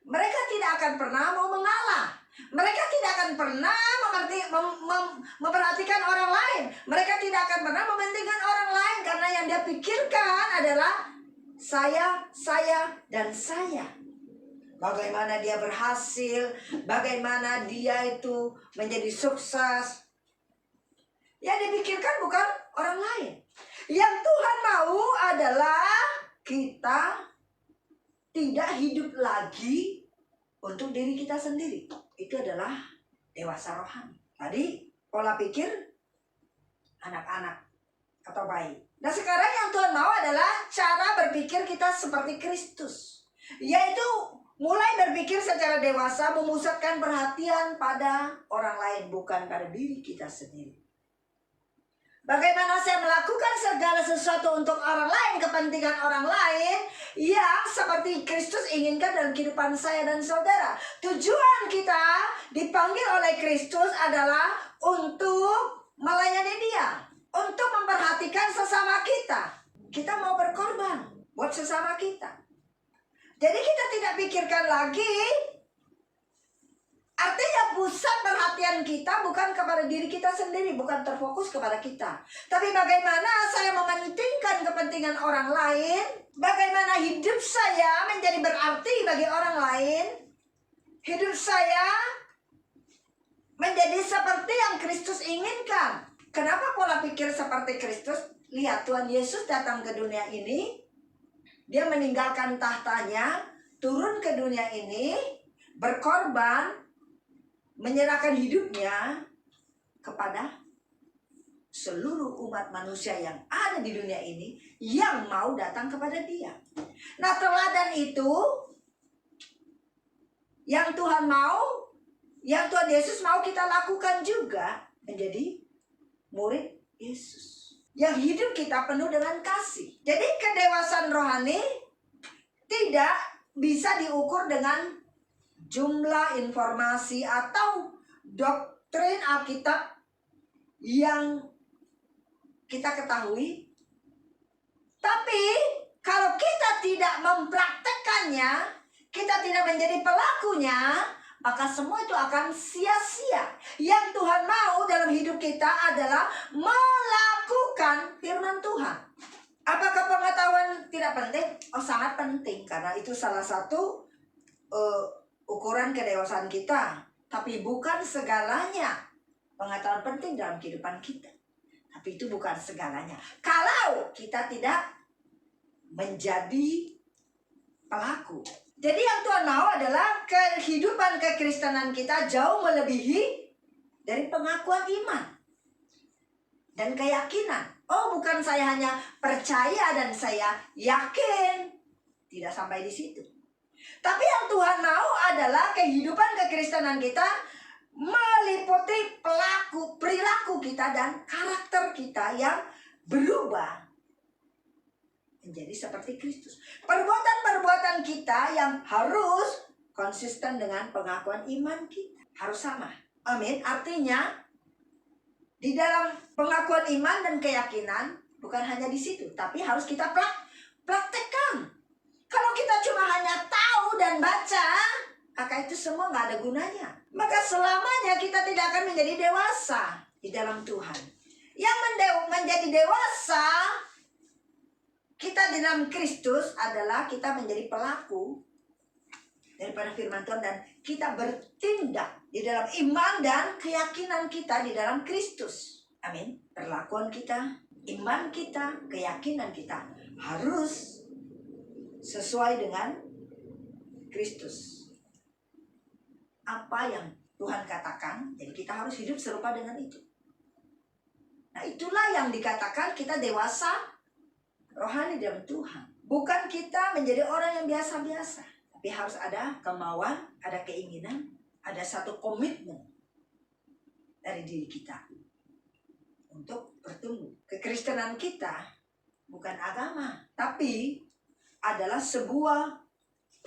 Speaker 2: Mereka tidak akan pernah mau mengalah. Mereka tidak akan pernah memperhatikan orang lain. Mereka tidak akan pernah mementingkan orang lain. Karena yang dia pikirkan adalah saya, dan saya. Bagaimana dia berhasil, bagaimana dia itu menjadi sukses. Yang dipikirkan bukan orang lain. Yang Tuhan mau adalah kita tidak hidup lagi untuk diri kita sendiri. Itu adalah dewasa rohani. Tadi pola pikir anak-anak atau bayi. Nah sekarang yang Tuhan mau adalah cara berpikir kita seperti Kristus. Yaitu mulai berpikir secara dewasa, memusatkan perhatian pada orang lain, bukan pada diri kita sendiri. Bagaimana saya melakukan segala sesuatu untuk orang lain, kepentingan orang lain yang seperti Kristus inginkan dalam kehidupan saya dan saudara. Tujuan kita dipanggil oleh Kristus adalah untuk melayani Dia, untuk memperhatikan sesama kita. Kita mau berkorban buat sesama kita. Jadi kita tidak pikirkan lagi. Artinya pusat perhatian kita bukan kepada diri kita sendiri, bukan terfokus kepada kita. Tapi bagaimana saya mementingkan kepentingan orang lain, bagaimana hidup saya menjadi berarti bagi orang lain, hidup saya menjadi seperti yang Kristus inginkan. Kenapa pola pikir seperti Kristus? Lihat, Tuhan Yesus datang ke dunia ini, Dia meninggalkan tahtanya, turun ke dunia ini, berkorban, menyerahkan hidupnya kepada seluruh umat manusia yang ada di dunia ini yang mau datang kepada Dia. Nah, teladan itu yang Tuhan mau, yang Tuhan Yesus mau kita lakukan juga, menjadi murid Yesus. Yang hidup kita penuh dengan kasih. Jadi kedewasaan rohani tidak bisa diukur dengan jumlah informasi atau doktrin Alkitab yang kita ketahui. Tapi kalau kita tidak mempraktekannya, kita tidak menjadi pelakunya, maka semua itu akan sia-sia. Yang Tuhan mau dalam hidup kita adalah melakukan firman Tuhan. Apakah pengetahuan tidak penting? Oh, sangat penting, karena itu salah satu ukuran kedewasaan kita. Tapi bukan segalanya. Pengetahuan penting dalam kehidupan kita, tapi itu bukan segalanya. Kalau kita tidak menjadi pelaku. Jadi yang Tuhan mau adalah kehidupan kekristenan kita jauh melebihi dari pengakuan iman dan keyakinan. Oh, bukan saya hanya percaya dan saya yakin. Tidak sampai di situ. Tapi yang Tuhan mau adalah kehidupan kekristenan kita meliputi perilaku kita dan karakter kita yang berubah menjadi seperti Kristus. Perbuatan-perbuatan kita yang harus konsisten dengan pengakuan iman kita. Harus sama. Amin. Artinya, di dalam pengakuan iman dan keyakinan, bukan hanya di situ, tapi harus kita praktekkan. Kalau kita cuma hanya tahu dan baca, maka itu semua nggak ada gunanya. Maka selamanya kita tidak akan menjadi dewasa di dalam Tuhan. Yang menjadi dewasa kita di dalam Kristus adalah kita menjadi pelaku daripada firman Tuhan, dan kita bertindak di dalam iman dan keyakinan kita di dalam Kristus. Amin. Perlakuan kita, iman kita, keyakinan kita harus sesuai dengan Kristus. Apa yang Tuhan katakan, jadi kita harus hidup serupa dengan itu. Nah, itulah yang dikatakan kita dewasa rohani dalam Tuhan. Bukan kita menjadi orang yang biasa-biasa, tapi harus ada kemauan, ada keinginan, ada satu komitmen dari diri kita untuk bertumbuh. Kekristenan kita bukan agama, tapi adalah sebuah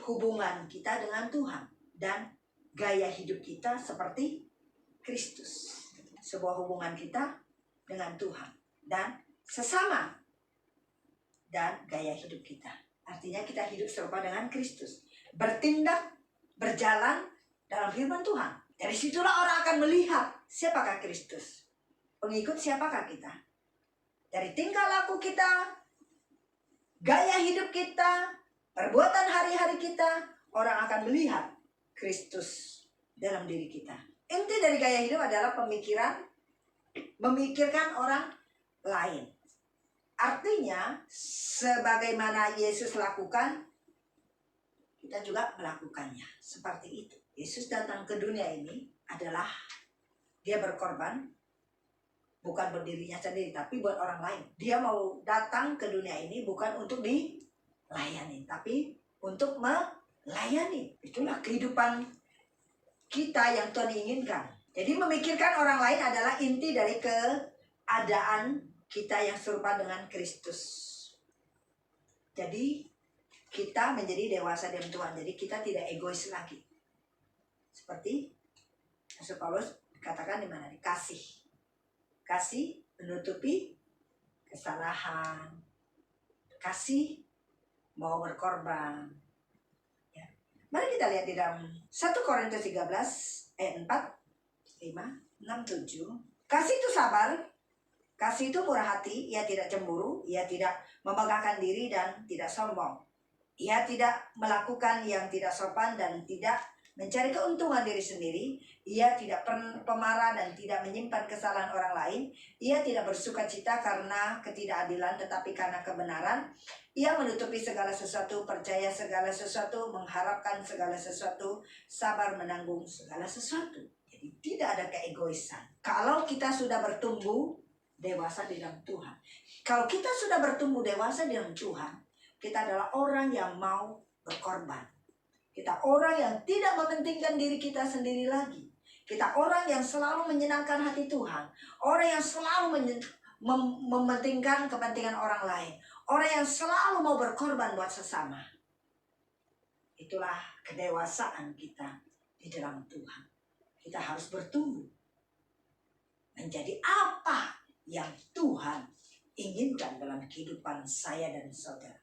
Speaker 2: hubungan kita dengan Tuhan dan gaya hidup kita seperti Kristus. Sebuah hubungan kita dengan Tuhan dan sesama dan gaya hidup kita. Artinya kita hidup serupa dengan Kristus. Bertindak, berjalan dalam firman Tuhan. Dari situlah orang akan melihat siapakah Kristus. Pengikut siapakah kita. Dari tingkah laku kita, gaya hidup kita, perbuatan hari-hari kita, orang akan melihat Kristus dalam diri kita. Inti dari gaya hidup adalah pemikiran, memikirkan orang lain. Artinya, sebagaimana Yesus lakukan, kita juga melakukannya. Seperti itu. Yesus datang ke dunia ini adalah dia berkorban, bukan buat dirinya sendiri, tapi buat orang lain. Dia mau datang ke dunia ini bukan untuk dilayani, tapi untuk melayani. Itulah kehidupan kita yang Tuhan inginkan. Jadi memikirkan orang lain adalah inti dari keadaan kita yang serupa dengan Kristus. Jadi kita menjadi dewasa dalam Tuhan. Jadi kita tidak egois lagi. Seperti Rasul Paulus katakan di mana? Kasih. Kasih menutupi kesalahan. Kasih mau berkorban. Ya. Mari kita lihat di dalam 1 Korintus 13 ayat 4, 5, 6, 7. Kasih itu sabar. Kasih itu murah hati. Ia tidak cemburu. Ia tidak membanggakan diri dan tidak sombong. Ia tidak melakukan yang tidak sopan dan tidak mencari keuntungan diri sendiri. Ia tidak pemarah dan tidak menyimpan kesalahan orang lain. Ia tidak bersuka cita karena ketidakadilan tetapi karena kebenaran. Ia menutupi segala sesuatu, percaya segala sesuatu, mengharapkan segala sesuatu, sabar menanggung segala sesuatu. Jadi tidak ada keegoisan. Kalau kita sudah bertumbuh dewasa di dalam Tuhan. Kalau kita sudah bertumbuh dewasa di dalam Tuhan, kita adalah orang yang mau berkorban. Kita orang yang tidak mementingkan diri kita sendiri lagi. Kita orang yang selalu menyenangkan hati Tuhan. Orang yang selalu mementingkan kepentingan orang lain. Orang yang selalu mau berkorban buat sesama. Itulah kedewasaan kita di dalam Tuhan. Kita harus bertumbuh menjadi apa yang Tuhan inginkan dalam kehidupan saya dan saudara.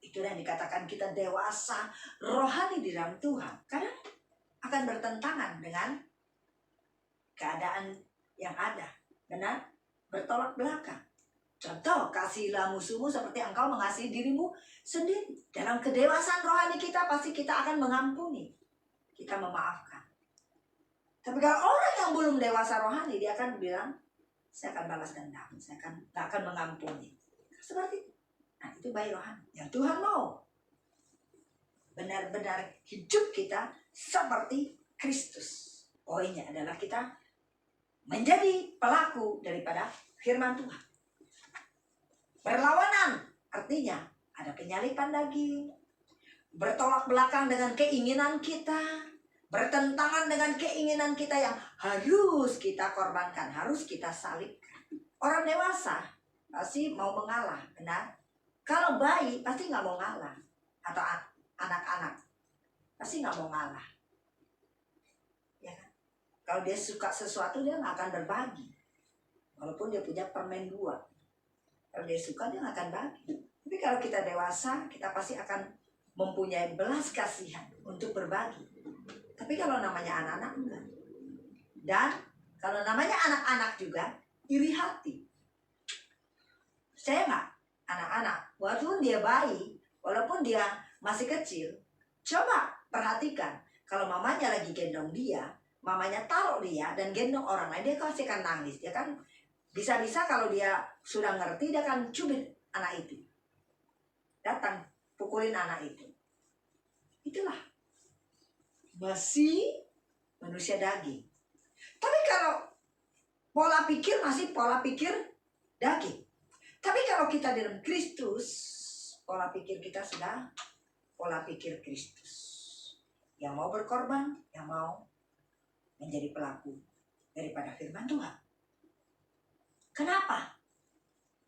Speaker 2: Itulah yang dikatakan kita dewasa rohani di dalam Tuhan. Karena akan bertentangan dengan keadaan yang ada. Benar? Bertolak belakang. Contoh, kasihilah musuhmu seperti engkau mengasihi dirimu sendiri. Dalam kedewasaan rohani kita pasti kita akan mengampuni. Kita memaafkan. Tapi kalau orang yang belum dewasa rohani, dia akan bilang, saya akan balas dendam, saya akan mengampuni. Seperti itu. Nah, itu baik rohani. Yang Tuhan mau benar-benar hidup kita seperti Kristus. Poinnya adalah kita menjadi pelaku daripada firman Tuhan. Berlawanan artinya ada penyalipan daging, bertolak belakang dengan keinginan kita, bertentangan dengan keinginan kita yang harus kita korbankan, harus kita salibkan. Orang dewasa pasti mau mengalah, benar? Kalau bayi pasti nggak mau ngalah, atau anak-anak pasti nggak mau ngalah, ya kan? Kalau dia suka sesuatu dia nggak akan berbagi, walaupun dia punya permen 2. Kalau dia suka dia nggak akan bagi. Tapi kalau kita dewasa kita pasti akan mempunyai belas kasihan untuk berbagi. Tapi kalau namanya anak-anak enggak. Dan kalau namanya anak-anak juga iri hati. Percaya nggak? Anak-anak, walaupun dia bayi, walaupun dia masih kecil, coba Perhatikan, kalau mamanya lagi gendong dia, mamanya taruh dia dan gendong orang lain, dia pasti akan nangis. Dia kan bisa-bisa kalau dia sudah ngerti, dia akan cubit anak itu. Datang, pukulin anak itu. Itulah masih manusia daging. Tapi kalau pola pikir masih pola pikir daging. Tapi kalau kita dalam Kristus, pola pikir kita sudah pola pikir Kristus. Yang mau berkorban, yang mau menjadi pelaku daripada firman Tuhan. Kenapa?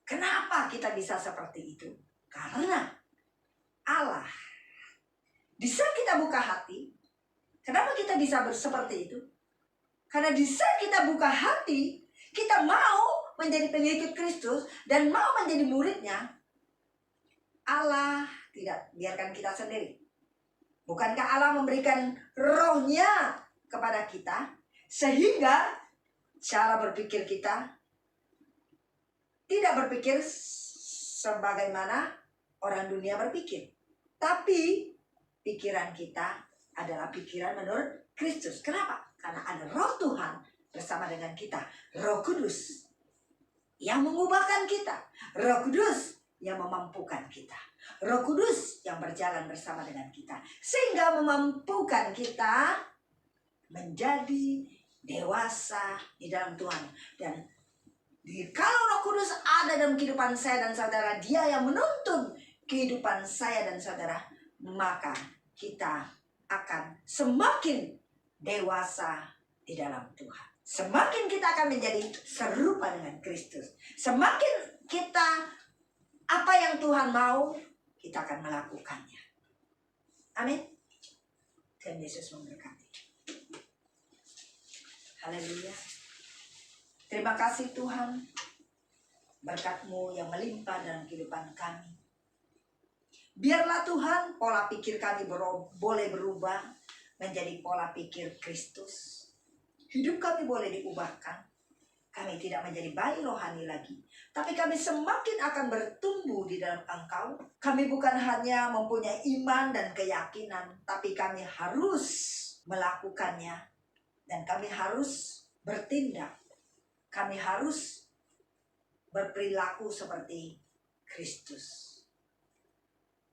Speaker 2: Kenapa kita bisa seperti itu? Karena Allah, di saat kita buka hati, kenapa kita bisa seperti itu? Karena di saat kita buka hati, kita mau menjadi pengikut Kristus dan mau menjadi muridnya. Allah tidak biarkan kita sendiri. Bukankah Allah memberikan rohnya kepada kita, sehingga cara berpikir kita tidak berpikir sebagaimana orang dunia berpikir. Tapi pikiran kita adalah pikiran menurut Kristus. Kenapa? Karena ada roh Tuhan bersama dengan kita. Roh Kudus yang mengubahkan kita. Roh Kudus yang memampukan kita. Roh Kudus yang berjalan bersama dengan kita. Sehingga memampukan kita menjadi dewasa di dalam Tuhan. Dan kalau Roh Kudus ada dalam kehidupan saya dan saudara, Dia yang menuntun kehidupan saya dan saudara, maka kita akan semakin dewasa di dalam Tuhan. Semakin kita akan menjadi serupa dengan Kristus. Semakin kita, apa yang Tuhan mau, kita akan melakukannya. Amin. Tuhan Yesus memberkati. Haleluya. Terima kasih Tuhan, berkat-Mu yang melimpah dalam kehidupan kami. Biarlah Tuhan pola pikir kami boleh berubah menjadi pola pikir Kristus. Hidup kami boleh diubahkan. Kami tidak menjadi bayi rohani lagi, tapi kami semakin akan bertumbuh di dalam Engkau. Kami bukan hanya mempunyai iman dan keyakinan, tapi kami harus melakukannya. Dan kami harus bertindak. Kami harus berperilaku seperti Kristus.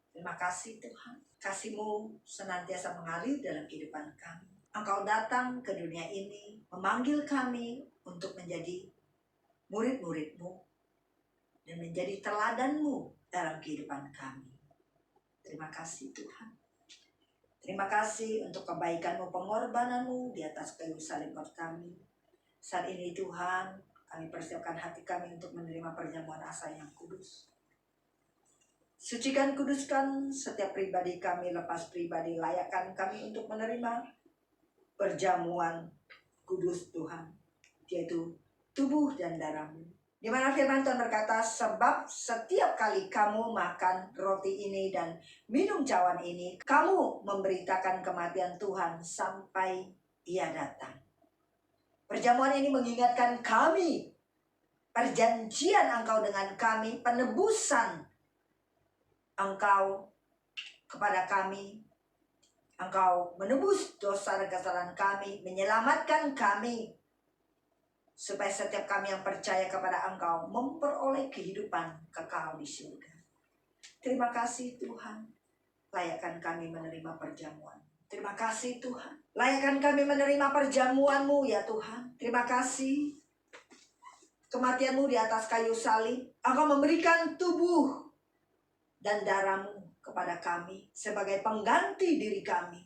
Speaker 2: Terima kasih Tuhan. Kasih-Mu senantiasa mengalir dalam kehidupan kami. Engkau datang ke dunia ini, memanggil kami untuk menjadi murid-murid-Mu dan menjadi teladan-Mu dalam kehidupan kami. Terima kasih Tuhan. Terima kasih untuk kebaikan-Mu, pengorbanan-Mu di atas kayu salib buat kami. Saat ini Tuhan, kami persiapkan hati kami untuk menerima perjamuan asa yang kudus. Sucikan, kuduskan setiap pribadi kami, lepas pribadi, layakkan kami untuk menerima perjamuan kudus Tuhan, yaitu tubuh dan darah-Mu. Di mana firman Tuhan berkata, sebab setiap kali kamu makan roti ini dan minum cawan ini, kamu memberitakan kematian Tuhan sampai Ia datang. Perjamuan ini mengingatkan kami, perjanjian Engkau dengan kami, penebusan Engkau kepada kami. Engkau menebus dosa dan kesalahan kami, menyelamatkan kami, supaya setiap kami yang percaya kepada Engkau memperoleh kehidupan kekal di surga. Terima kasih Tuhan, layakkan kami menerima perjamuan. Terima kasih Tuhan, layakkan kami menerima perjamuan-Mu ya Tuhan. Terima kasih kematian-Mu di atas kayu salib. Engkau memberikan tubuh dan darah-Mu kepada kami sebagai pengganti diri kami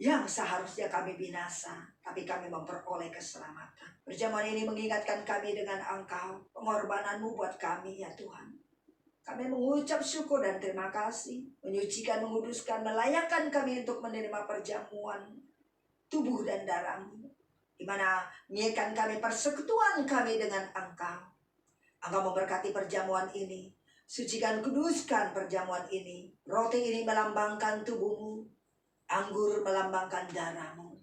Speaker 2: yang seharusnya kami binasa, tapi kami memperoleh keselamatan. Perjamuan ini mengingatkan kami dengan Engkau, pengorbanan-Mu buat kami ya Tuhan. Kami mengucap syukur dan terima kasih, menyucikan, menguduskan, melayakkan kami untuk menerima perjamuan tubuh dan darah-Mu, di mana mengingatkan kami persekutuan kami dengan Engkau. Engkau memberkati perjamuan ini. Sucikan, kuduskan perjamuan ini. Roti ini melambangkan tubuh-Mu, anggur melambangkan darah-Mu.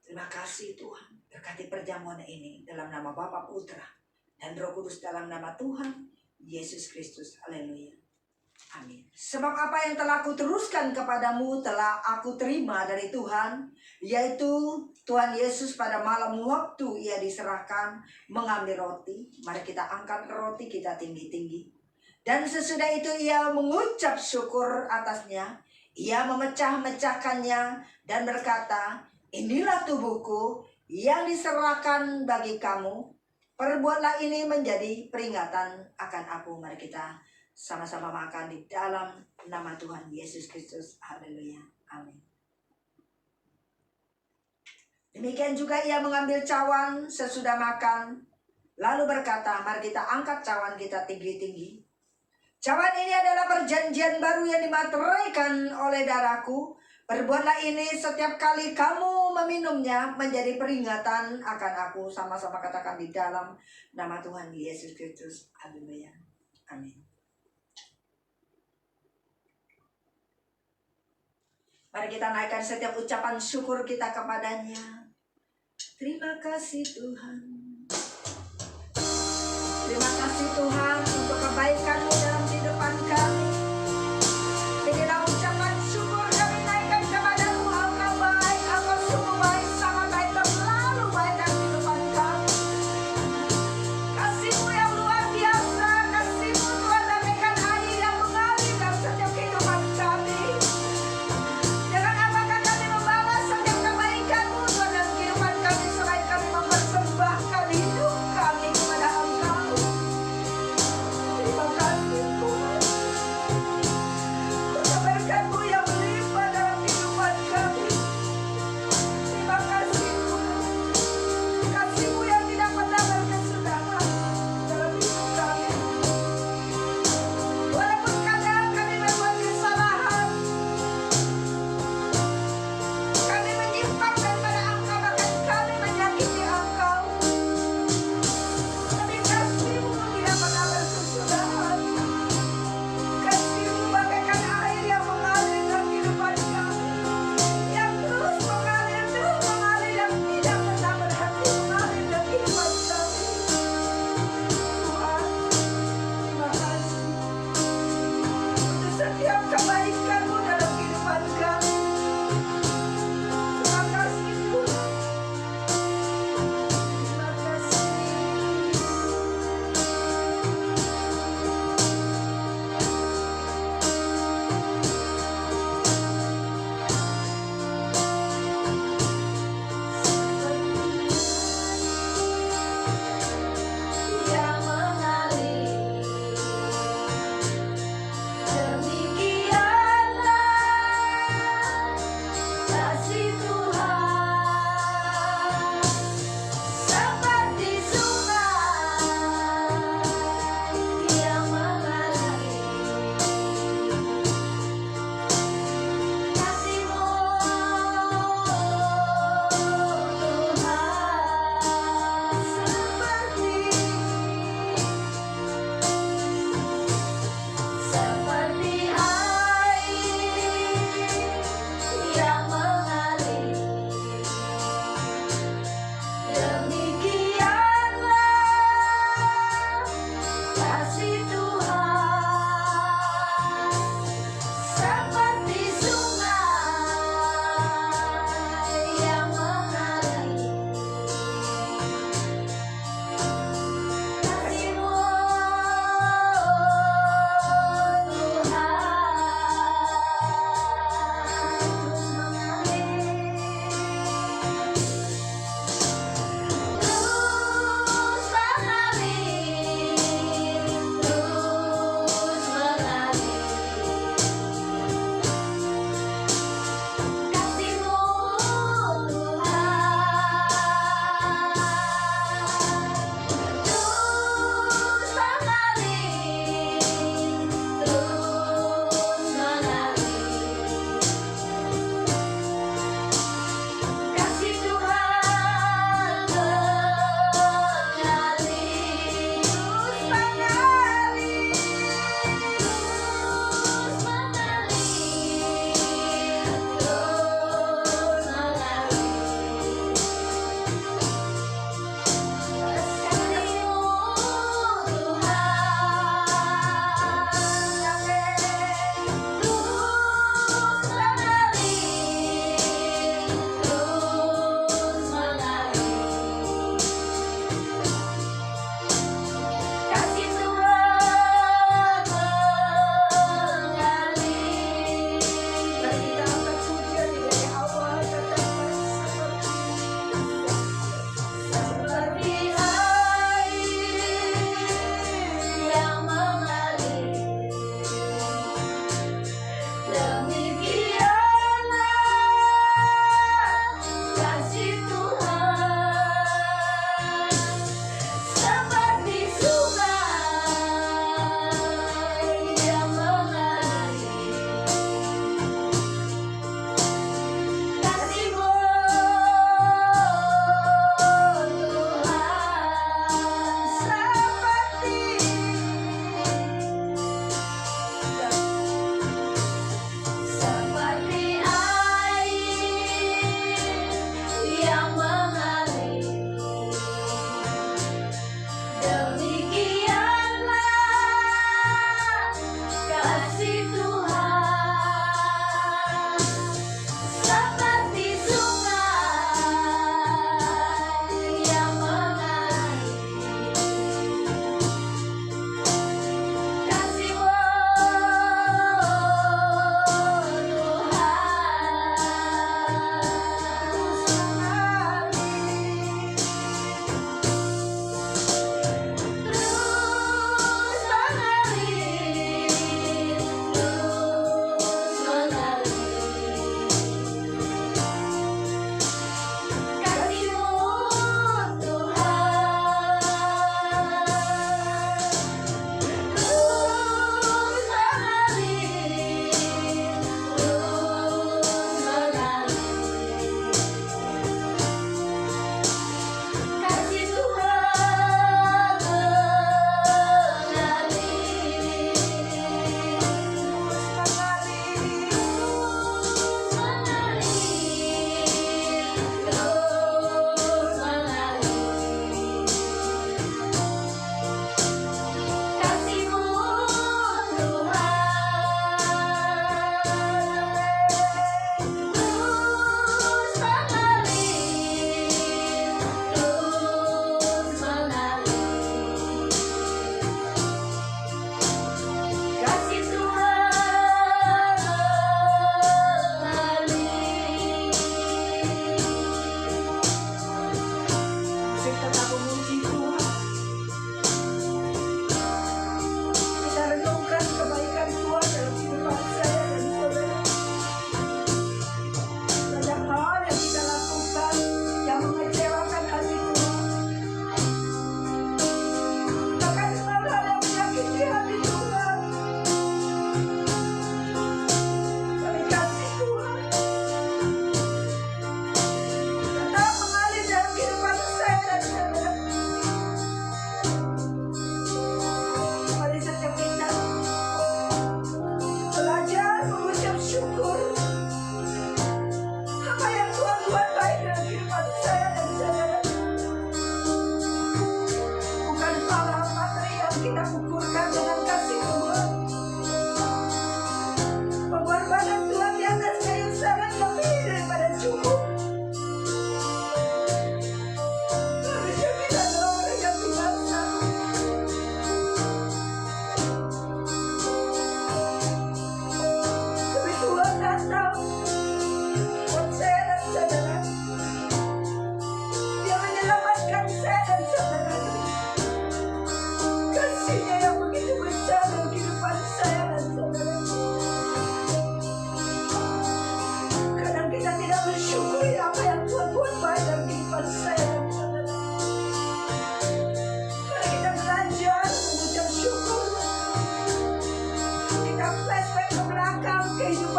Speaker 2: Terima kasih Tuhan. Berkati perjamuan ini dalam nama Bapa, Putra, dan Roh Kudus dalam nama Tuhan Yesus Kristus. Haleluya. Amin. Sebab apa yang telah aku teruskan kepadamu telah aku terima dari Tuhan, yaitu Tuhan Yesus pada malam waktu ia diserahkan mengambil roti. Mari kita angkat roti kita tinggi-tinggi. Dan sesudah itu ia mengucap syukur atasnya. Ia memecah-mecahkannya dan berkata, inilah tubuhku yang diserahkan bagi kamu. Perbuatlah ini menjadi peringatan akan aku. Mari kita sama-sama makan di dalam nama Tuhan Yesus Kristus. Haleluya. Amin. Demikian juga ia mengambil cawan sesudah makan. Lalu berkata, mari kita angkat cawan kita tinggi-tinggi. Cawan ini adalah perjanjian baru yang dimateraikan oleh darahku. Perbuatlah ini setiap kali kamu meminumnya menjadi peringatan akan aku. Sama-sama katakan di dalam nama Tuhan Yesus Kristus. Haleluya. Amin. Mari kita naikkan setiap ucapan syukur kita kepadanya. Terima kasih Tuhan. Terima kasih Tuhan untuk kebaikan-Mu dalam kehidupan kami. Inilah ucapan syukur kami naikkan kepada-Mu. Engkau baik, Engkau sungguh baik, sangat baik, terlalu baik dalam kehidupan kami. Kasih-Mu yang luar biasa, kasih-Mu Tuhan bagaikan air yang mengalir dalam setiap kehidupan kami. Dengan apakah kami membawa setiap kebaikan-Mu Tuhan dalam kehidupan kami, selain kami mempersembahkan hidup kami kepada Engkau. Terima kasih.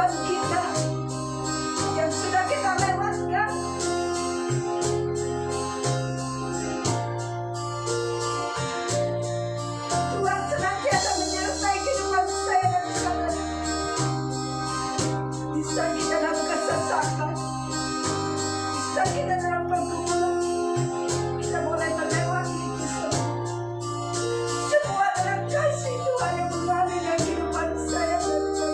Speaker 2: kehidupan kita yang sudah kita lewatkan. Tuhan senantiasa menyertai kehidupan saya dan saudara. Bisa kita dalam kesesakan, bisa kita dalam pergumulan, kita mulai melewati itu semua. Semua dalam kasih Tuhan yang mengalir dalam kehidupan saya dan saudara.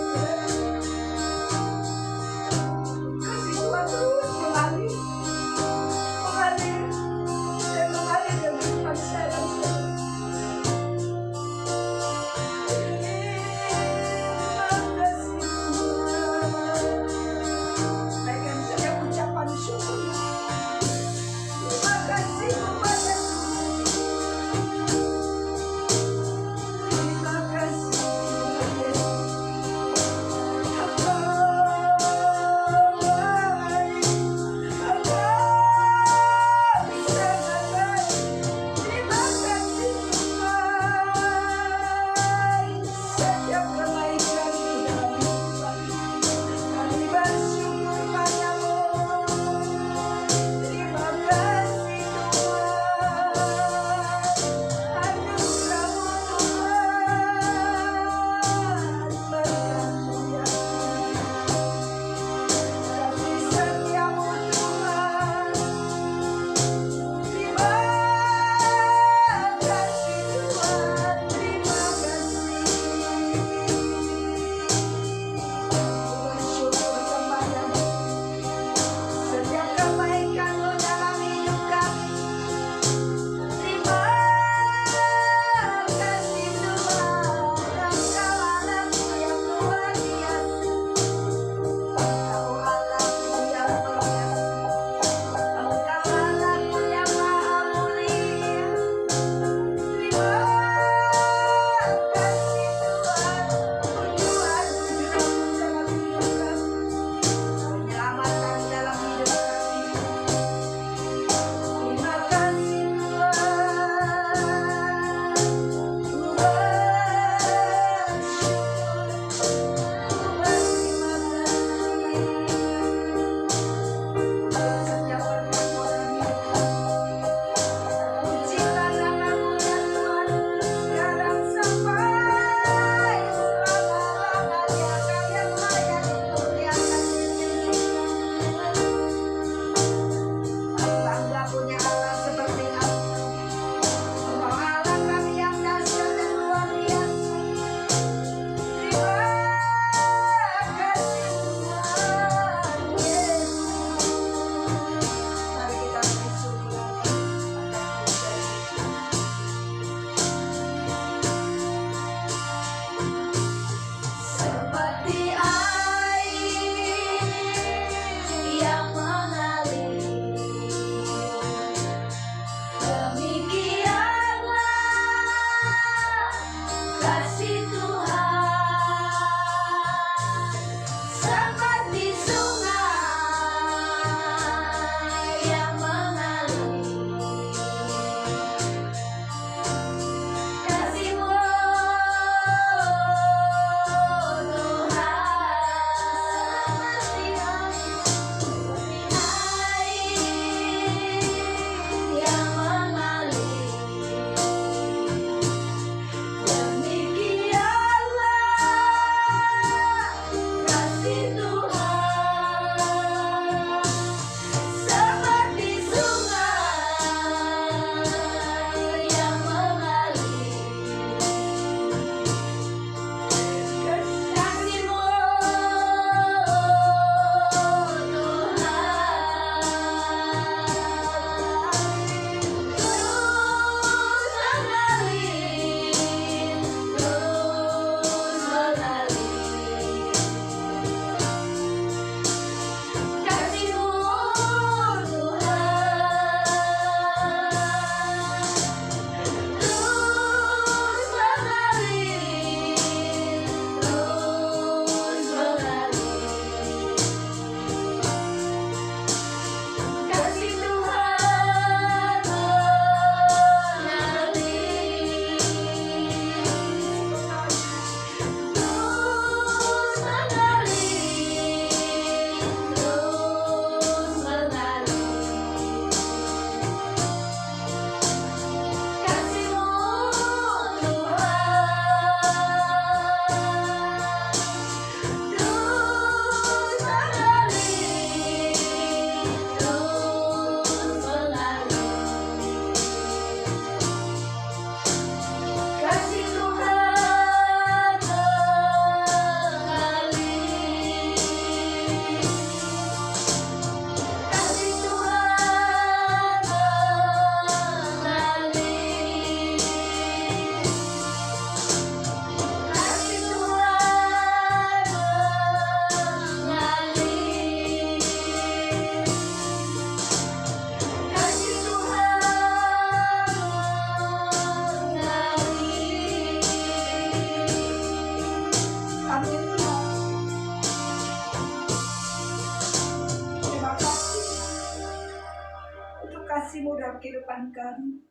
Speaker 2: kasih-Mu dalam kehidupan kami.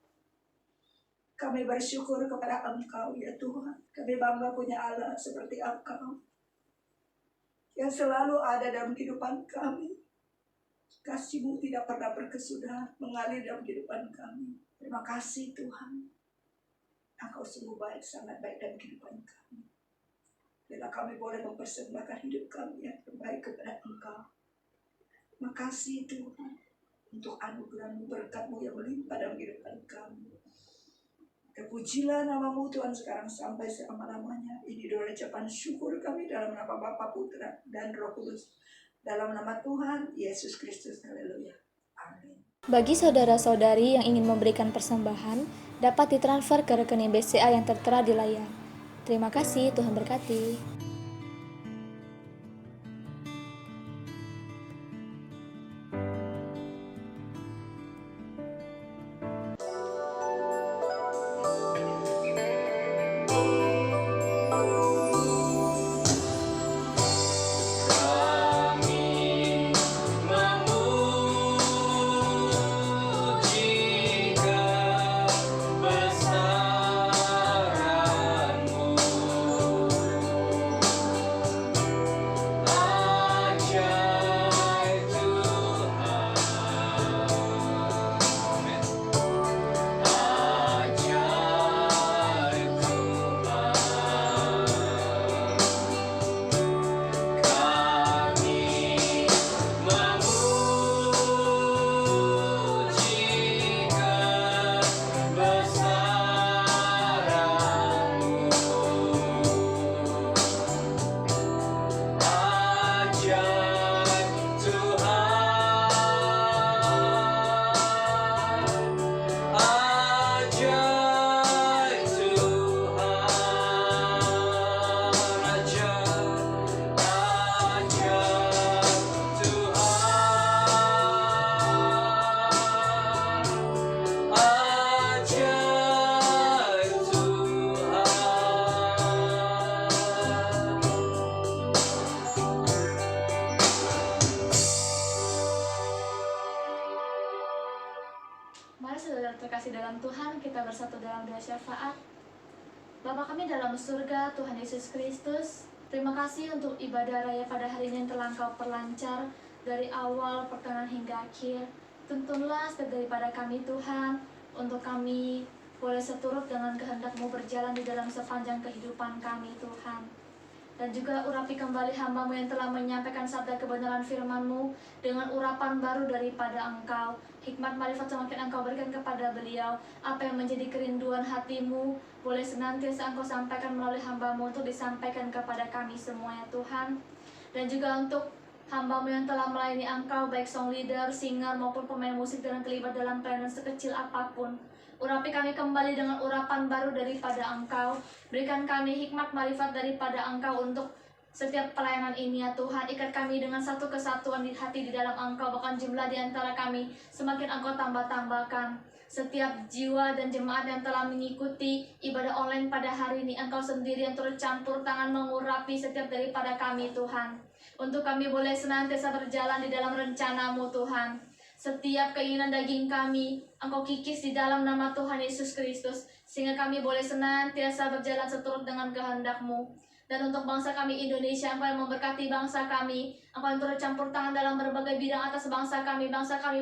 Speaker 2: Kami bersyukur kepada Engkau ya Tuhan. Kami bangga punya Allah seperti Engkau yang selalu ada dalam kehidupan kami. Kasih-Mu tidak pernah berkesudahan mengalir dalam kehidupan kami. Terima kasih Tuhan. Engkau sungguh baik, sangat baik dalam kehidupan kami. Bila kami boleh mempersembahkan hidup kami yang terbaik kepada Engkau. Terima kasih Tuhan untuk anugerah-Mu, berkat-Mu yang melimpah dalam kehidupan kami. Terpujilah nama-Mu Tuhan sekarang sampai selama-lamanya. Ini doa ucapan syukur kami dalam nama Bapa, Putra, dan Roh Kudus. Dalam nama Tuhan Yesus Kristus. Haleluya. Amin.
Speaker 3: Bagi saudara-saudari yang ingin memberikan persembahan, dapat ditransfer ke rekening BCA yang tertera di layar. Terima kasih, Tuhan berkati. Mari saudara terkasih dalam Tuhan, kita bersatu dalam doa syafaat. Bapa kami dalam surga, Tuhan Yesus Kristus, terima kasih untuk ibadah raya pada hari ini yang telah Engkau perlancar dari awal pertengahan hingga akhir. Tuntunlah setiap daripada kami Tuhan, untuk kami boleh seturut dengan kehendak-Mu berjalan di dalam sepanjang kehidupan kami Tuhan. Dan juga urapi kembali hamba-Mu yang telah menyampaikan sabda kebenaran firman-Mu dengan urapan baru daripada Engkau. Hikmat marifat semakin Engkau berikan kepada beliau. Apa yang menjadi kerinduan hati-Mu boleh senantiasa Engkau sampaikan melalui hamba-Mu untuk disampaikan kepada kami semua ya Tuhan. Dan juga untuk hamba-Mu yang telah melayani Engkau, baik song leader, singer maupun pemain musik dan terlibat dalam pelayanan sekecil apapun. Urapi kami kembali dengan urapan baru daripada Engkau. Berikan kami hikmat marifat daripada Engkau untuk setiap pelayanan ini ya Tuhan. Ikat kami dengan satu kesatuan di hati di dalam Engkau. Bahkan jumlah di antara kami semakin Engkau tambah-tambahkan. Setiap jiwa dan jemaat yang telah mengikuti ibadah online pada hari ini, Engkau sendiri yang turut campur tangan mengurapi setiap daripada kami Tuhan. Untuk kami boleh senantiasa berjalan di dalam rencana-Mu Tuhan. Setiap keinginan daging kami, Engkau kikis di dalam nama Tuhan Yesus Kristus, sehingga kami boleh senantiasa berjalan seturut dengan kehendak-Mu. Dan untuk bangsa kami Indonesia, Engkau yang memberkati bangsa kami, Engkau yang turut campur tangan dalam berbagai bidang atas bangsa kami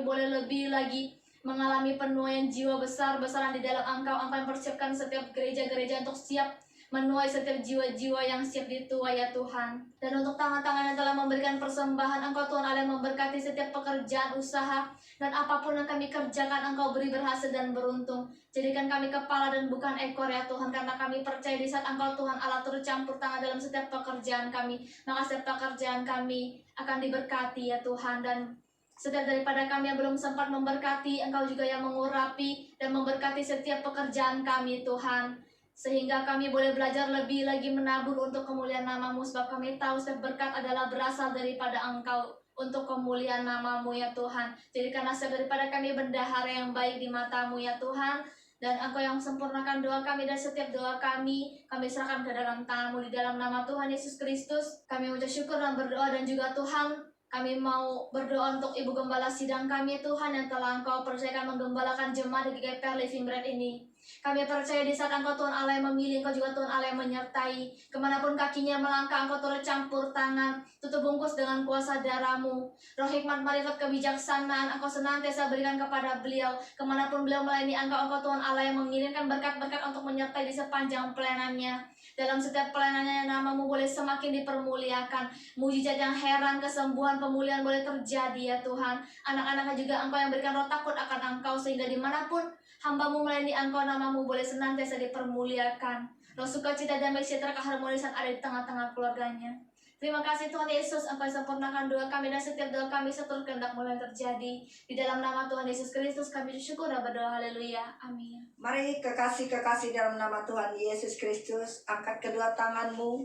Speaker 3: boleh lebih lagi mengalami penuaian jiwa besar-besaran di dalam Engkau. Engkau yang persiapkan setiap gereja-gereja untuk siap menuai setiap jiwa-jiwa yang siap dituai ya Tuhan. Dan untuk tangan-tangan yang telah memberikan persembahan, Engkau Tuhan Allah yang memberkati setiap pekerjaan usaha, dan apapun yang kami kerjakan Engkau beri berhasil dan beruntung. Jadikan kami kepala dan bukan ekor ya Tuhan, karena kami percaya di saat Engkau Tuhan Allah turut campur tangan dalam setiap pekerjaan kami, maka setiap pekerjaan kami akan diberkati ya Tuhan. Dan setiap daripada kami yang belum sempat memberkati, Engkau juga yang mengurapi dan memberkati setiap pekerjaan kami Tuhan, sehingga kami boleh belajar lebih lagi menabur untuk kemuliaan nama-Mu, sebab kami tahu setiap berkat adalah berasal daripada Engkau untuk kemuliaan nama-Mu ya Tuhan. Jadikanlah setiap daripada kami bendahara yang baik di mata-Mu ya Tuhan, dan Engkau yang sempurnakan doa kami, dan setiap doa kami serahkan ke dalam tangan-Mu di dalam nama Tuhan Yesus Kristus. Kami mengucap syukur dan berdoa, dan juga Tuhan Kami mau berdoa untuk Ibu Gembala sidang kami Tuhan yang telah Engkau percayakan menggembalakan jemaat di GKPR Living Bread ini. Kami percaya di saat Engkau Tuhan Allah yang memilih, Engkau juga Tuhan Allah yang menyertai. Kemanapun kakinya melangkah, Engkau turut campur tangan, tutup bungkus dengan kuasa darah-Mu. Roh hikmat, marifat, kebijaksanaan Engkau senantiasa berikan kepada beliau. Kemanapun beliau melayani Engkau Tuhan Allah yang mengirimkan berkat-berkat untuk menyertai di sepanjang pelayanannya. Dalam setiap pelayanannya, nama-Mu boleh semakin dipermuliakan. Mujizat yang heran, kesembuhan, pemulihan boleh terjadi ya Tuhan. Anak-anaknya juga Engkau yang berikan roh takut akan Engkau, sehingga dimanapun hamba-Mu melayani Engkau, nama-Mu boleh senantiasa dipermuliakan. Roh sukacita, damai sejahtera, keharmonisan ada di tengah-tengah keluarganya. Terima kasih Tuhan Yesus, Engkau sempurnakan doa kami dan setiap doa kami seturut kehendak mulai terjadi. Di dalam nama Tuhan Yesus Kristus kami bersyukur dan berdoa, haleluya, amin.
Speaker 2: Mari kekasih-kekasih dalam nama Tuhan Yesus Kristus, angkat kedua tanganmu.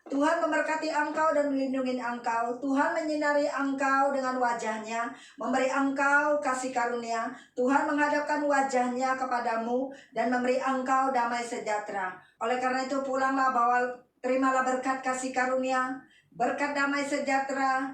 Speaker 2: Tuhan memberkati engkau dan melindungi engkau. Tuhan menyinari engkau dengan wajahnya, memberi engkau kasih karunia. Tuhan menghadapkan wajahnya kepadamu dan memberi engkau damai sejahtera. Oleh karena itu pulanglah, terimalah berkat kasih karunia, berkat damai sejahtera,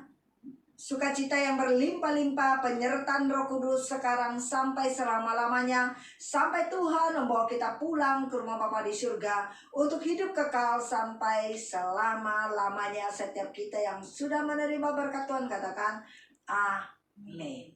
Speaker 2: sukacita yang berlimpah-limpah, penyertaan Roh Kudus sekarang sampai selama-lamanya, sampai Tuhan membawa kita pulang ke rumah Bapa di surga untuk hidup kekal sampai selama-lamanya. Setiap kita yang sudah menerima berkat Tuhan katakan amin.